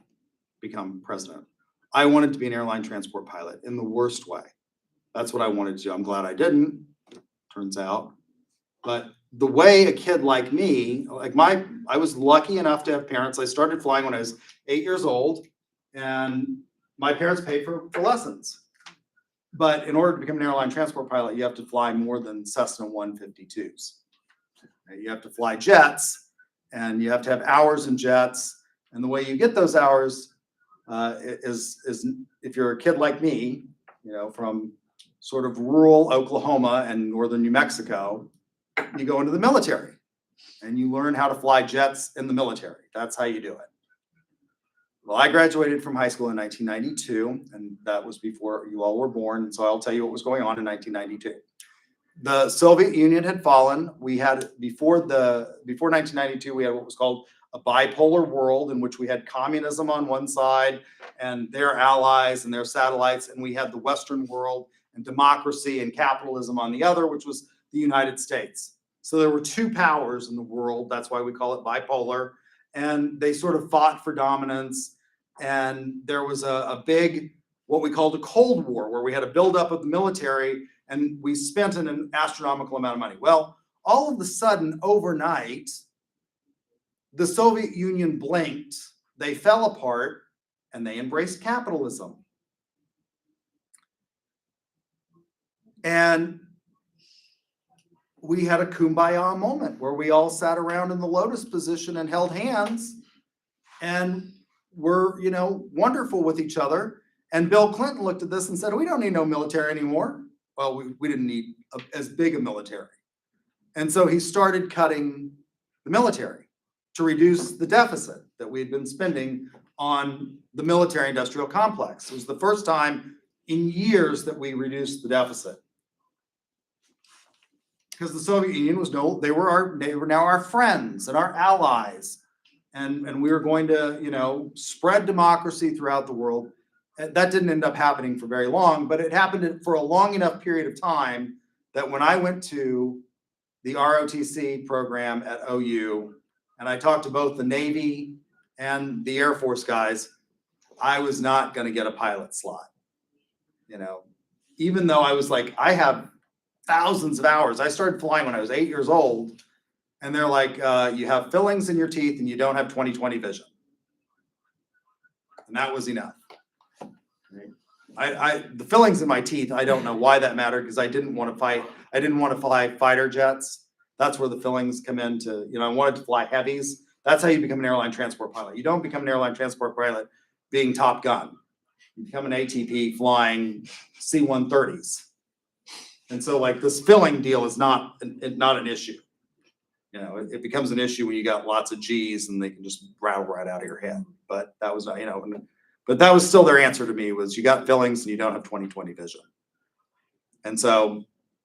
become president. I wanted to be an airline transport pilot in the worst way. That's what I wanted to do. I'm glad I didn't, turns out. But the way a kid like me, I was lucky enough to have parents. I started flying when I was 8 years old, and my parents paid for lessons. But in order to become an airline transport pilot, you have to fly more than Cessna 152s. You have to fly jets, and you have to have hours in jets. And the way you get those hours is if you're a kid like me, from sort of rural Oklahoma and northern New Mexico, you go into the military and you learn how to fly jets in the military. That's how you do it. Well, I graduated from high school in 1992, and that was before you all were born. And so I'll tell you what was going on in 1992. the Soviet Union had fallen. We had before 1992, we had what was called a bipolar world in which we had communism on one side and their allies and their satellites, and we had the Western world and democracy and capitalism on the other, which was the United States. So there were two powers in the world. That's why we call it bipolar. And they sort of fought for dominance. And there was a big, what we called a Cold War, where we had a buildup of the military and we spent an astronomical amount of money. Well, all of a sudden, overnight, the Soviet Union blinked, they fell apart, and they embraced capitalism. And we had a kumbaya moment where we all sat around in the lotus position and held hands and were, wonderful with each other. And Bill Clinton looked at this and said, we don't need no military anymore. Well, we didn't need as big a military. And so he started cutting the military to reduce the deficit that we had been spending on the military industrial complex. It was the first time in years that we reduced the deficit. Because the Soviet Union they were now our friends and our allies. And we were going to, spread democracy throughout the world. That didn't end up happening for very long, but it happened for a long enough period of time that when I went to the ROTC program at OU, and I talked to both the Navy and the Air Force guys, I was not going to get a pilot slot. Even though I was like, I have thousands of hours. I started flying when I was 8 years old, and they're like, you have fillings in your teeth and you don't have 20/20 vision. And that was enough. The fillings in my teeth, I don't know why that mattered, because I didn't want to fight. I didn't want to fly fighter jets. That's where the fillings come into, I wanted to fly heavies. That's how you become an airline transport pilot. You don't become an airline transport pilot being Top Gun. You become an ATP flying C-130s. And so like this filling deal is not an issue. It becomes an issue when you got lots of G's and they can just rattle right out of your head. But that was, but that was still their answer to me, was you got fillings and you don't have 20/20 vision. And so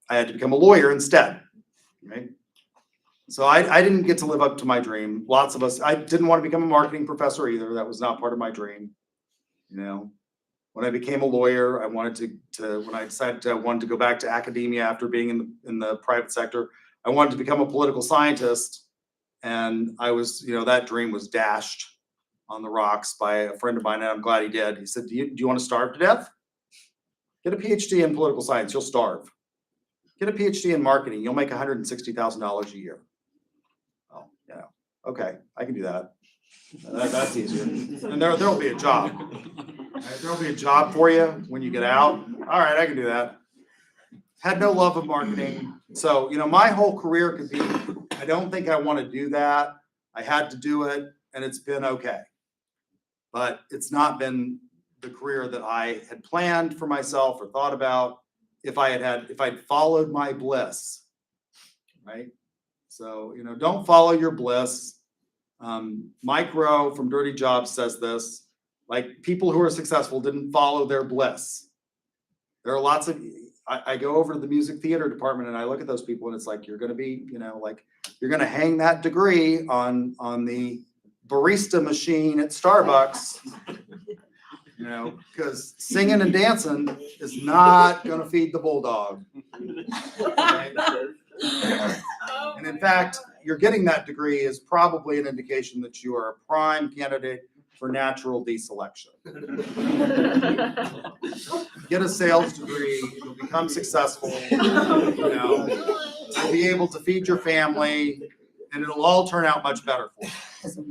I had to become a lawyer instead, right? So I didn't get to live up to my dream. Lots of us, I didn't want to become a marketing professor either. That was not part of my dream. When I became a lawyer, I wanted to when I decided I wanted to go back to academia after being in the private sector, I wanted to become a political scientist. And I was, that dream was dashed on the rocks by a friend of mine, and I'm glad he did. He said, do you want to starve to death? Get a PhD in political science, you'll starve. Get a PhD in marketing, you'll make $160,000 a year. Oh, yeah, okay, I can do that. That's easier. And there'll be a job. There'll be a job for you when you get out. All right, I can do that. Had no love of marketing. So, my whole career could be, I don't think I want to do that. I had to do it, and it's been okay. But it's not been the career that I had planned for myself or thought about if I'd followed my bliss, right? So, don't follow your bliss. Mike Rowe from Dirty Jobs says this, like, people who are successful didn't follow their bliss. There are lots of, I go over to the music theater department and I look at those people and it's like, you're going to be, you're going to hang that degree on the barista machine at Starbucks, because singing and dancing is not going to feed the bulldog. Right? And in fact, you're getting that degree is probably an indication that you are a prime candidate for natural deselection. Get a sales degree, you'll become successful, you'll be able to feed your family, and it'll all turn out much better for you.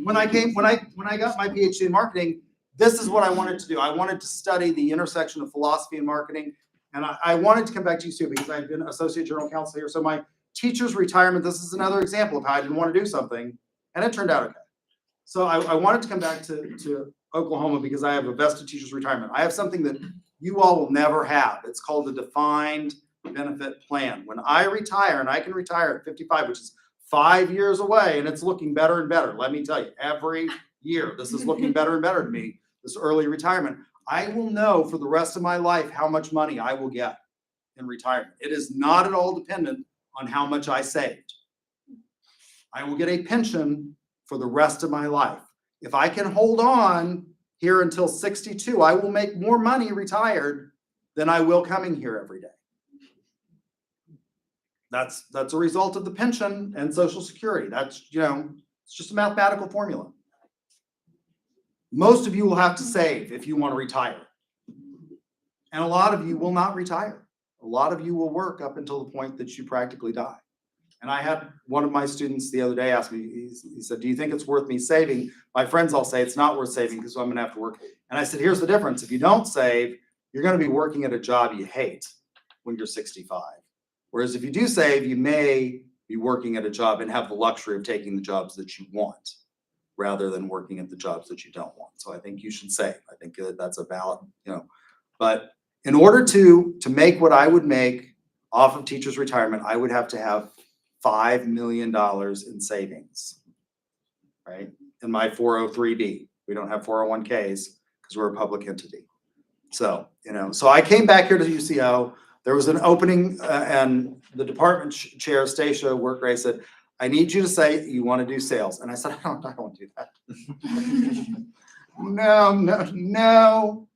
When I got my PhD in marketing, this is what I wanted to do. I wanted to study the intersection of philosophy and marketing. And I wanted to come back to you too, because I've been associate general counsel here. So my teacher's retirement, this is another example of how I didn't want to do something, and it turned out okay. So I wanted to come back to Oklahoma because I have a vested teacher's retirement. I have something that you all will never have. It's called a defined benefit plan. When I retire, and I can retire at 55, which is 5 years away, and it's looking better and better. Let me tell you, every year, this is looking better and better to me, this early retirement. I will know for the rest of my life how much money I will get in retirement. It is not at all dependent on how much I saved. I will get a pension for the rest of my life. If I can hold on here until 62, I will make more money retired than I will coming here every day. That's a result of the pension and Social Security. That's, it's just a mathematical formula. Most of you will have to save if you want to retire. And a lot of you will not retire. A lot of you will work up until the point that you practically die. And I had one of my students the other day ask me, he said, do you think it's worth me saving? My friends all say it's not worth saving because I'm going to have to work. And I said, here's the difference. If you don't save, you're going to be working at a job you hate when you're 65. Whereas if you do save, you may be working at a job and have the luxury of taking the jobs that you want rather than working at the jobs that you don't want. So I think you should save. I think that's a valid, but in order to make what I would make off of teachers' retirement, I would have to have $5 million in savings, right? In my 403B. We don't have 401ks because we're a public entity. So, so I came back here to UCO. There was an opening and the department chair, Stacia Workray, said, I need you to say you want to do sales. And I said, I don't want to do that. No.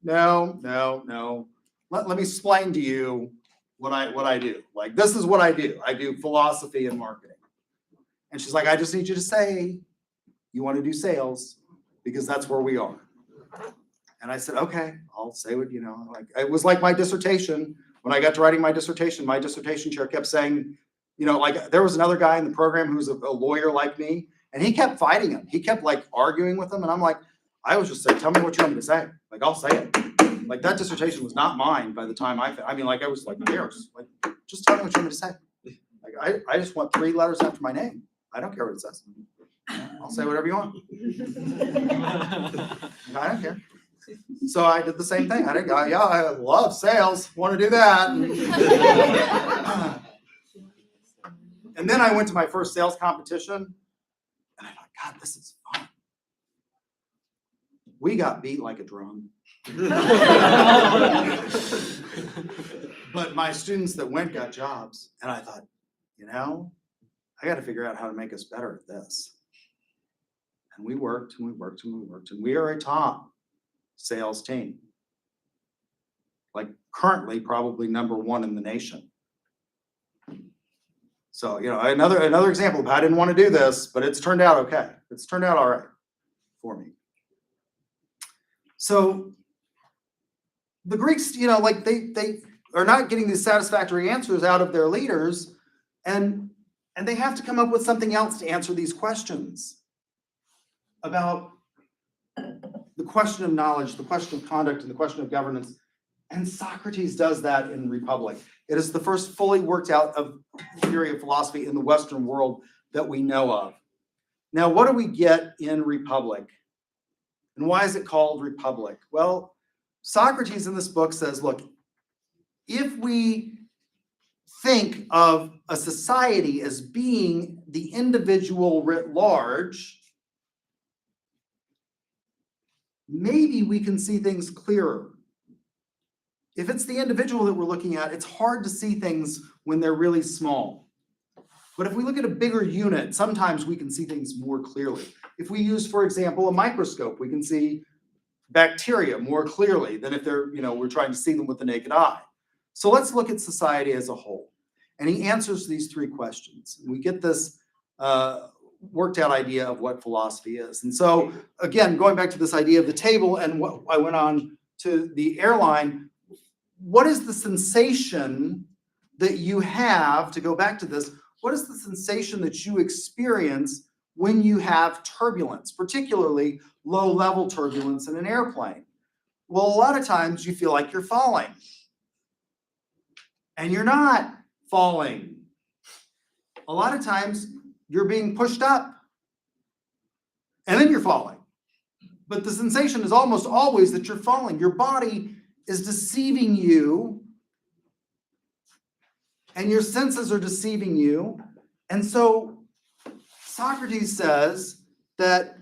Let me explain to you what I do. Like, this is what I do. I do philosophy and marketing. And she's like, I just need you to say you want to do sales because that's where we are. And I said, okay, I'll say what, like, it was like my dissertation. When I got to writing my dissertation chair kept saying, like, there was another guy in the program who was a lawyer like me, and he kept fighting him. He kept like arguing with him. And I'm like, I was just saying, tell me what you want me to say. Like, I'll say it. Like, that dissertation was not mine by the time I like, I was like, years. Like, just tell me what you want me to say. Like, I just want 3 letters after my name. I don't care what it says. I'll say whatever you want. I don't care. So I did the same thing. I didn't go, yeah, I love sales. Want to do that. And then I went to my first sales competition. And I thought, God, this is fun. We got beat like a drum. But my students that went got jobs. And I thought, I got to figure out how to make us better at this. And we worked and we worked and we worked. And we are a top sales team. Like, currently probably #1 in the nation. So, another example of how I didn't want to do this, but it's turned out okay. It's turned out all right for me. So the Greeks, like they are not getting these satisfactory answers out of their leaders, and they have to come up with something else to answer these questions about the question of knowledge, the question of conduct, and the question of governance. And Socrates does that in Republic. It is the first fully worked out of theory of philosophy in the Western world that we know of. Now, what do we get in Republic? And why is it called Republic? Well, Socrates in this book says, look, if we think of a society as being the individual writ large, maybe we can see things clearer. If it's the individual that we're looking at, it's hard to see things when they're really small. But if we look at a bigger unit, sometimes we can see things more clearly. If we use, for example, a microscope, we can see bacteria more clearly than if they're, we're trying to see them with the naked eye. So let's look at society as a whole. And he answers these 3 questions. And we get this worked out idea of what philosophy is. And so, again, going back to this idea of the table and what I went on to the airline, what is the sensation that you have, to go back to this, what is the sensation that you experience when you have turbulence, particularly low-level turbulence in an airplane? Well, a lot of times you feel like you're falling. And you're not falling. A lot of times you're being pushed up. And then you're falling. But the sensation is almost always that you're falling. Your body is deceiving you, and your senses are deceiving you. And so Socrates says that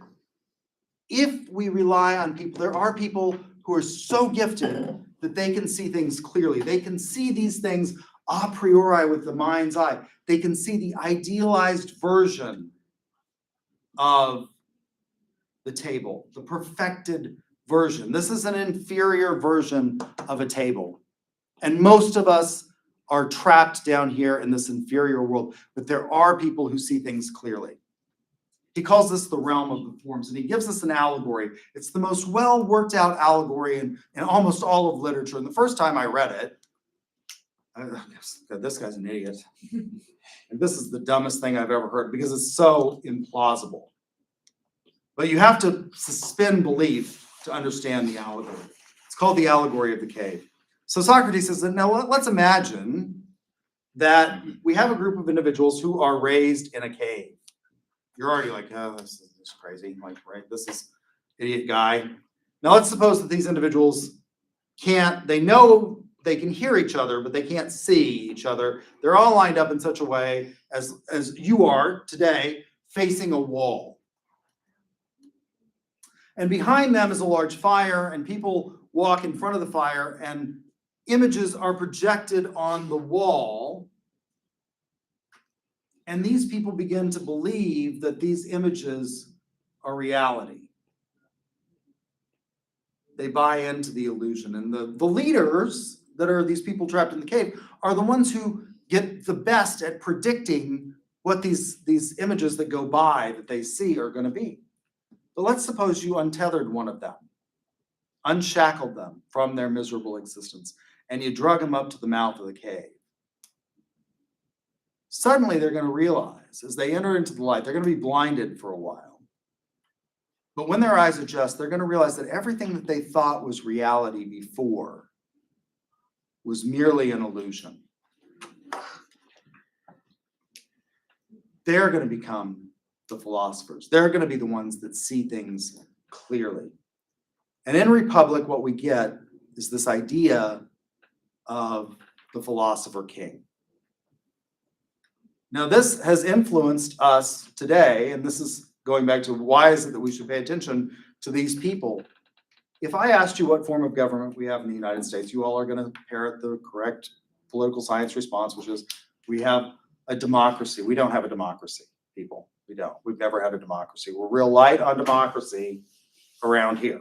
if we rely on people, there are people who are so gifted that they can see things clearly. They can see these things a priori with the mind's eye. They can see the idealized version of the table, the perfected version. This is an inferior version of a table. And most of us are trapped down here in this inferior world, but there are people who see things clearly. He calls this the realm of the forms, and he gives us an allegory. It's the most well worked out allegory in almost all of literature. And the first time I read it, this guy's an idiot. And this is the dumbest thing I've ever heard because it's so implausible. But you have to suspend belief to understand the allegory. It's called the allegory of the cave. So Socrates says that now let's imagine that we have a group of individuals who are raised in a cave. You're already like, oh, this is crazy. Like, right, this is idiot guy. Now let's suppose that these individuals they know they can hear each other, but they can't see each other. They're all lined up in such a way as you are today, facing a wall. And behind them is a large fire, and people walk in front of the fire, and images are projected on the wall. And these people begin to believe that these images are reality. They buy into the illusion. And the leaders that are these people trapped in the cave are the ones who get the best at predicting what these images that go by that they see are going to be. But let's suppose you untethered one of them, unshackled them from their miserable existence, and you drug them up to the mouth of the cave. Suddenly they're going to realize, as they enter into the light, they're going to be blinded for a while. But when their eyes adjust, they're going to realize that everything that they thought was reality before was merely an illusion. They're going to become the philosophers. They're going to be the ones that see things clearly. And in Republic, what we get is this idea of the philosopher king. Now, this has influenced us today, and this is going back to why is it that we should pay attention to these people. If I asked you what form of government we have in the United States, you all are going to parrot the correct political science response, which is we have a democracy. We don't have a democracy, people. We don't. We've never had a democracy. We're real light on democracy around here.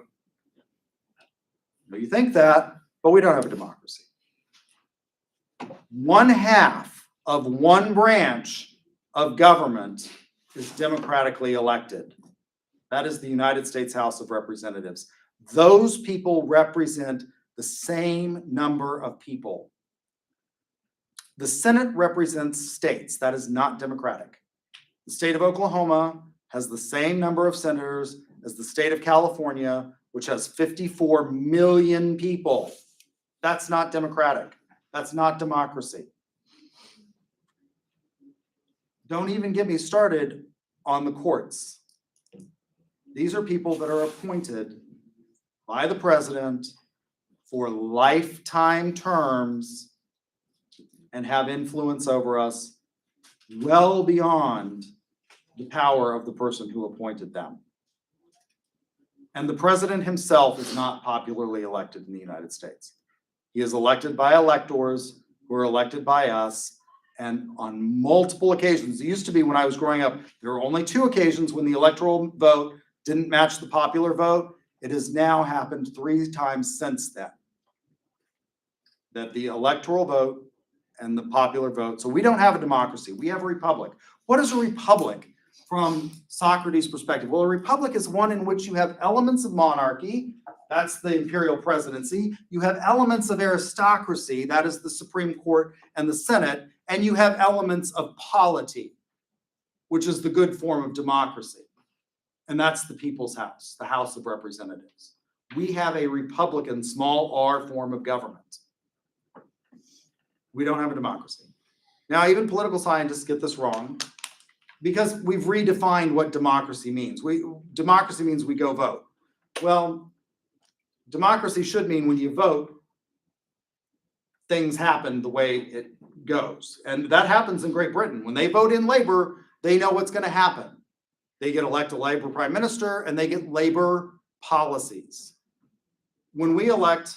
You think that, but we don't have a democracy. 1/2 of one branch of government is democratically elected. That is the United States House of Representatives. Those people represent the same number of people. The Senate represents states. That is not democratic. The state of Oklahoma has the same number of senators as the state of California, which has 54 million people. That's not democratic. That's not democracy. Don't even get me started on the courts. These are people that are appointed by the president for lifetime terms and have influence over us well beyond the power of the person who appointed them. And the president himself is not popularly elected in the United States. He is elected by electors who are elected by us. And on multiple occasions, it used to be when I was growing up, there were only 2 occasions when the electoral vote didn't match the popular vote. It has now happened 3 times since then. That the electoral vote and the popular vote. So we don't have a democracy. We have a republic. What is a republic from Socrates' perspective? Well, a republic is one in which you have elements of monarchy. That's the imperial presidency. You have elements of aristocracy. That is the Supreme Court and the Senate. And you have elements of polity, which is the good form of democracy. And that's the people's house, the House of Representatives. We have a republican, small r form of government. We don't have a democracy. Now, even political scientists get this wrong because we've redefined what democracy means. Democracy means we go vote. Well, democracy should mean when you vote, things happen the way it goes. And that happens in Great Britain. When they vote in Labour, they know what's going to happen. They get elected a Labour prime minister and they get Labour policies. When we elect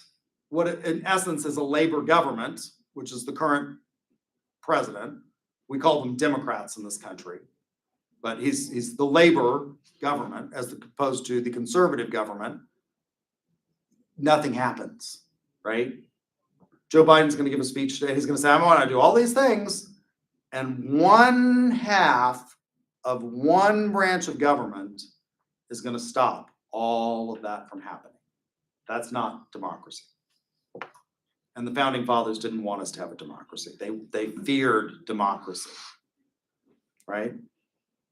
what in essence is a Labour government, which is the current president. We call them Democrats in this country. But he's the labor government as opposed to the conservative government. Nothing happens, right? Joe Biden's going to give a speech today. He's going to say, I want to do all these things. And one half of one branch of government is going to stop all of that from happening. That's not democracy. And the founding fathers didn't want us to have a democracy. They feared democracy, right?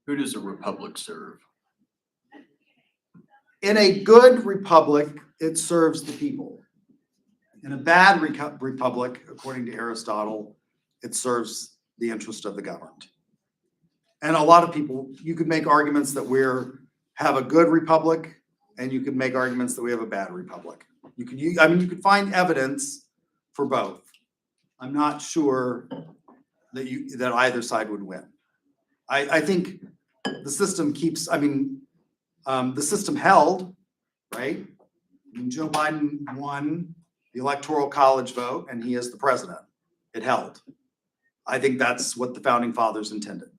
Who does a republic serve? In a good republic, it serves the people. In a bad republic, according to Aristotle, it serves the interest of the governed. And a lot of people, you could make arguments that have a good republic, and you could make arguments that we have a bad republic. You could find evidence for both. I'm not sure that either side would win. I think the system the system held, right? Joe Biden won the Electoral College vote, and he is the president. It held. I think that's what the founding fathers intended,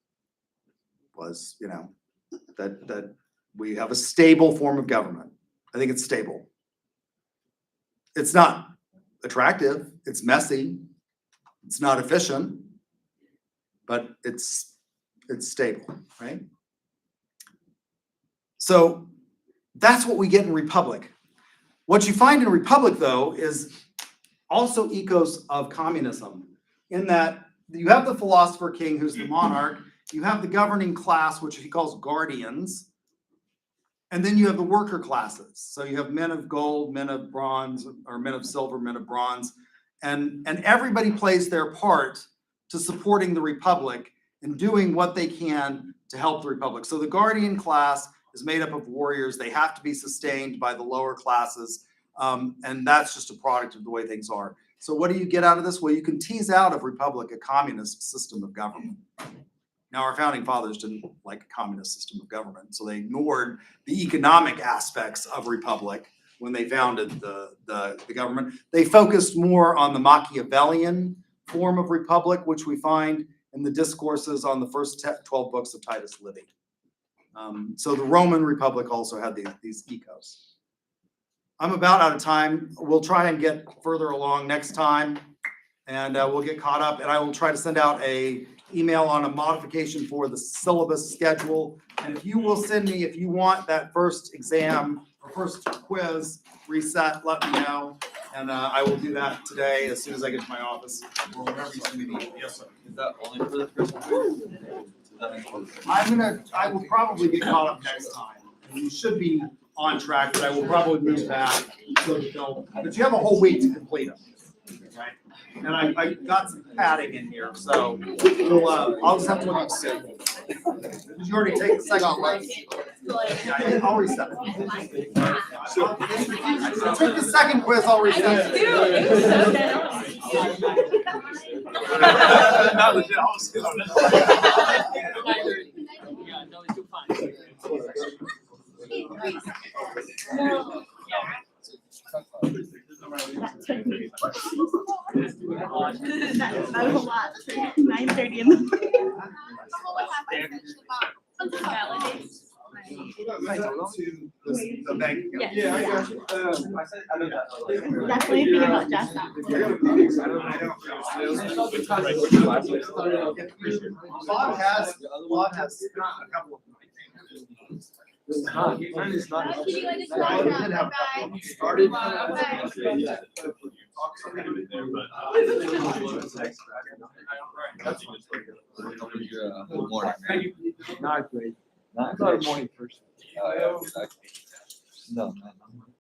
was, that we have a stable form of government. I think it's stable. It's not attractive. It's messy. It's not efficient, but it's stable, right? So that's what we get in republic. What you find in republic, though, is also echoes of communism, in that you have the philosopher king, who's the monarch, you have the governing class, which he calls guardians, and then you have the worker classes. So you have men of gold, men of bronze, or men of silver, men of bronze, and everybody plays their part to supporting the republic and doing what they can to help the republic. So the guardian class is made up of warriors. They have to be sustained by the lower classes. And that's just a product of the way things are. So what do you get out of this? Well, you can tease out of republic a communist system of government. Now, our founding fathers didn't like a communist system of government, so they ignored the economic aspects of republic when they founded the government. They focused more on the Machiavellian form of republic, which we find in the discourses on the first 12 books of Titus Livy. So the Roman Republic also had these ecos. I'm about out of time. We'll try and get further along next time, and we'll get caught up. And I will try to send out an email on a modification for the syllabus schedule. And if you will send me, if you want that first exam or first quiz reset, let me know. And I will do that today as soon as I get to my office, or whenever you send me the email. Yes, sir. Is that only for the first quiz? I will probably get caught up next time. You should be on track, but I will probably move back so that but you have a whole week to complete them. Right? And I got some padding in here, so I'll just have to look up soon. Did you already take the second one? Yeah, I'll reset it. I took the second quiz, I'll reset it. Not legit, I was still on That was a lot. 9:30 in the morning. The bank. Yes. Yeah, I got you. I know that. Definitely thinking about just that. Bob has a couple of. Mine is not. Started. Morning. Not great. I thought morning first. No, no.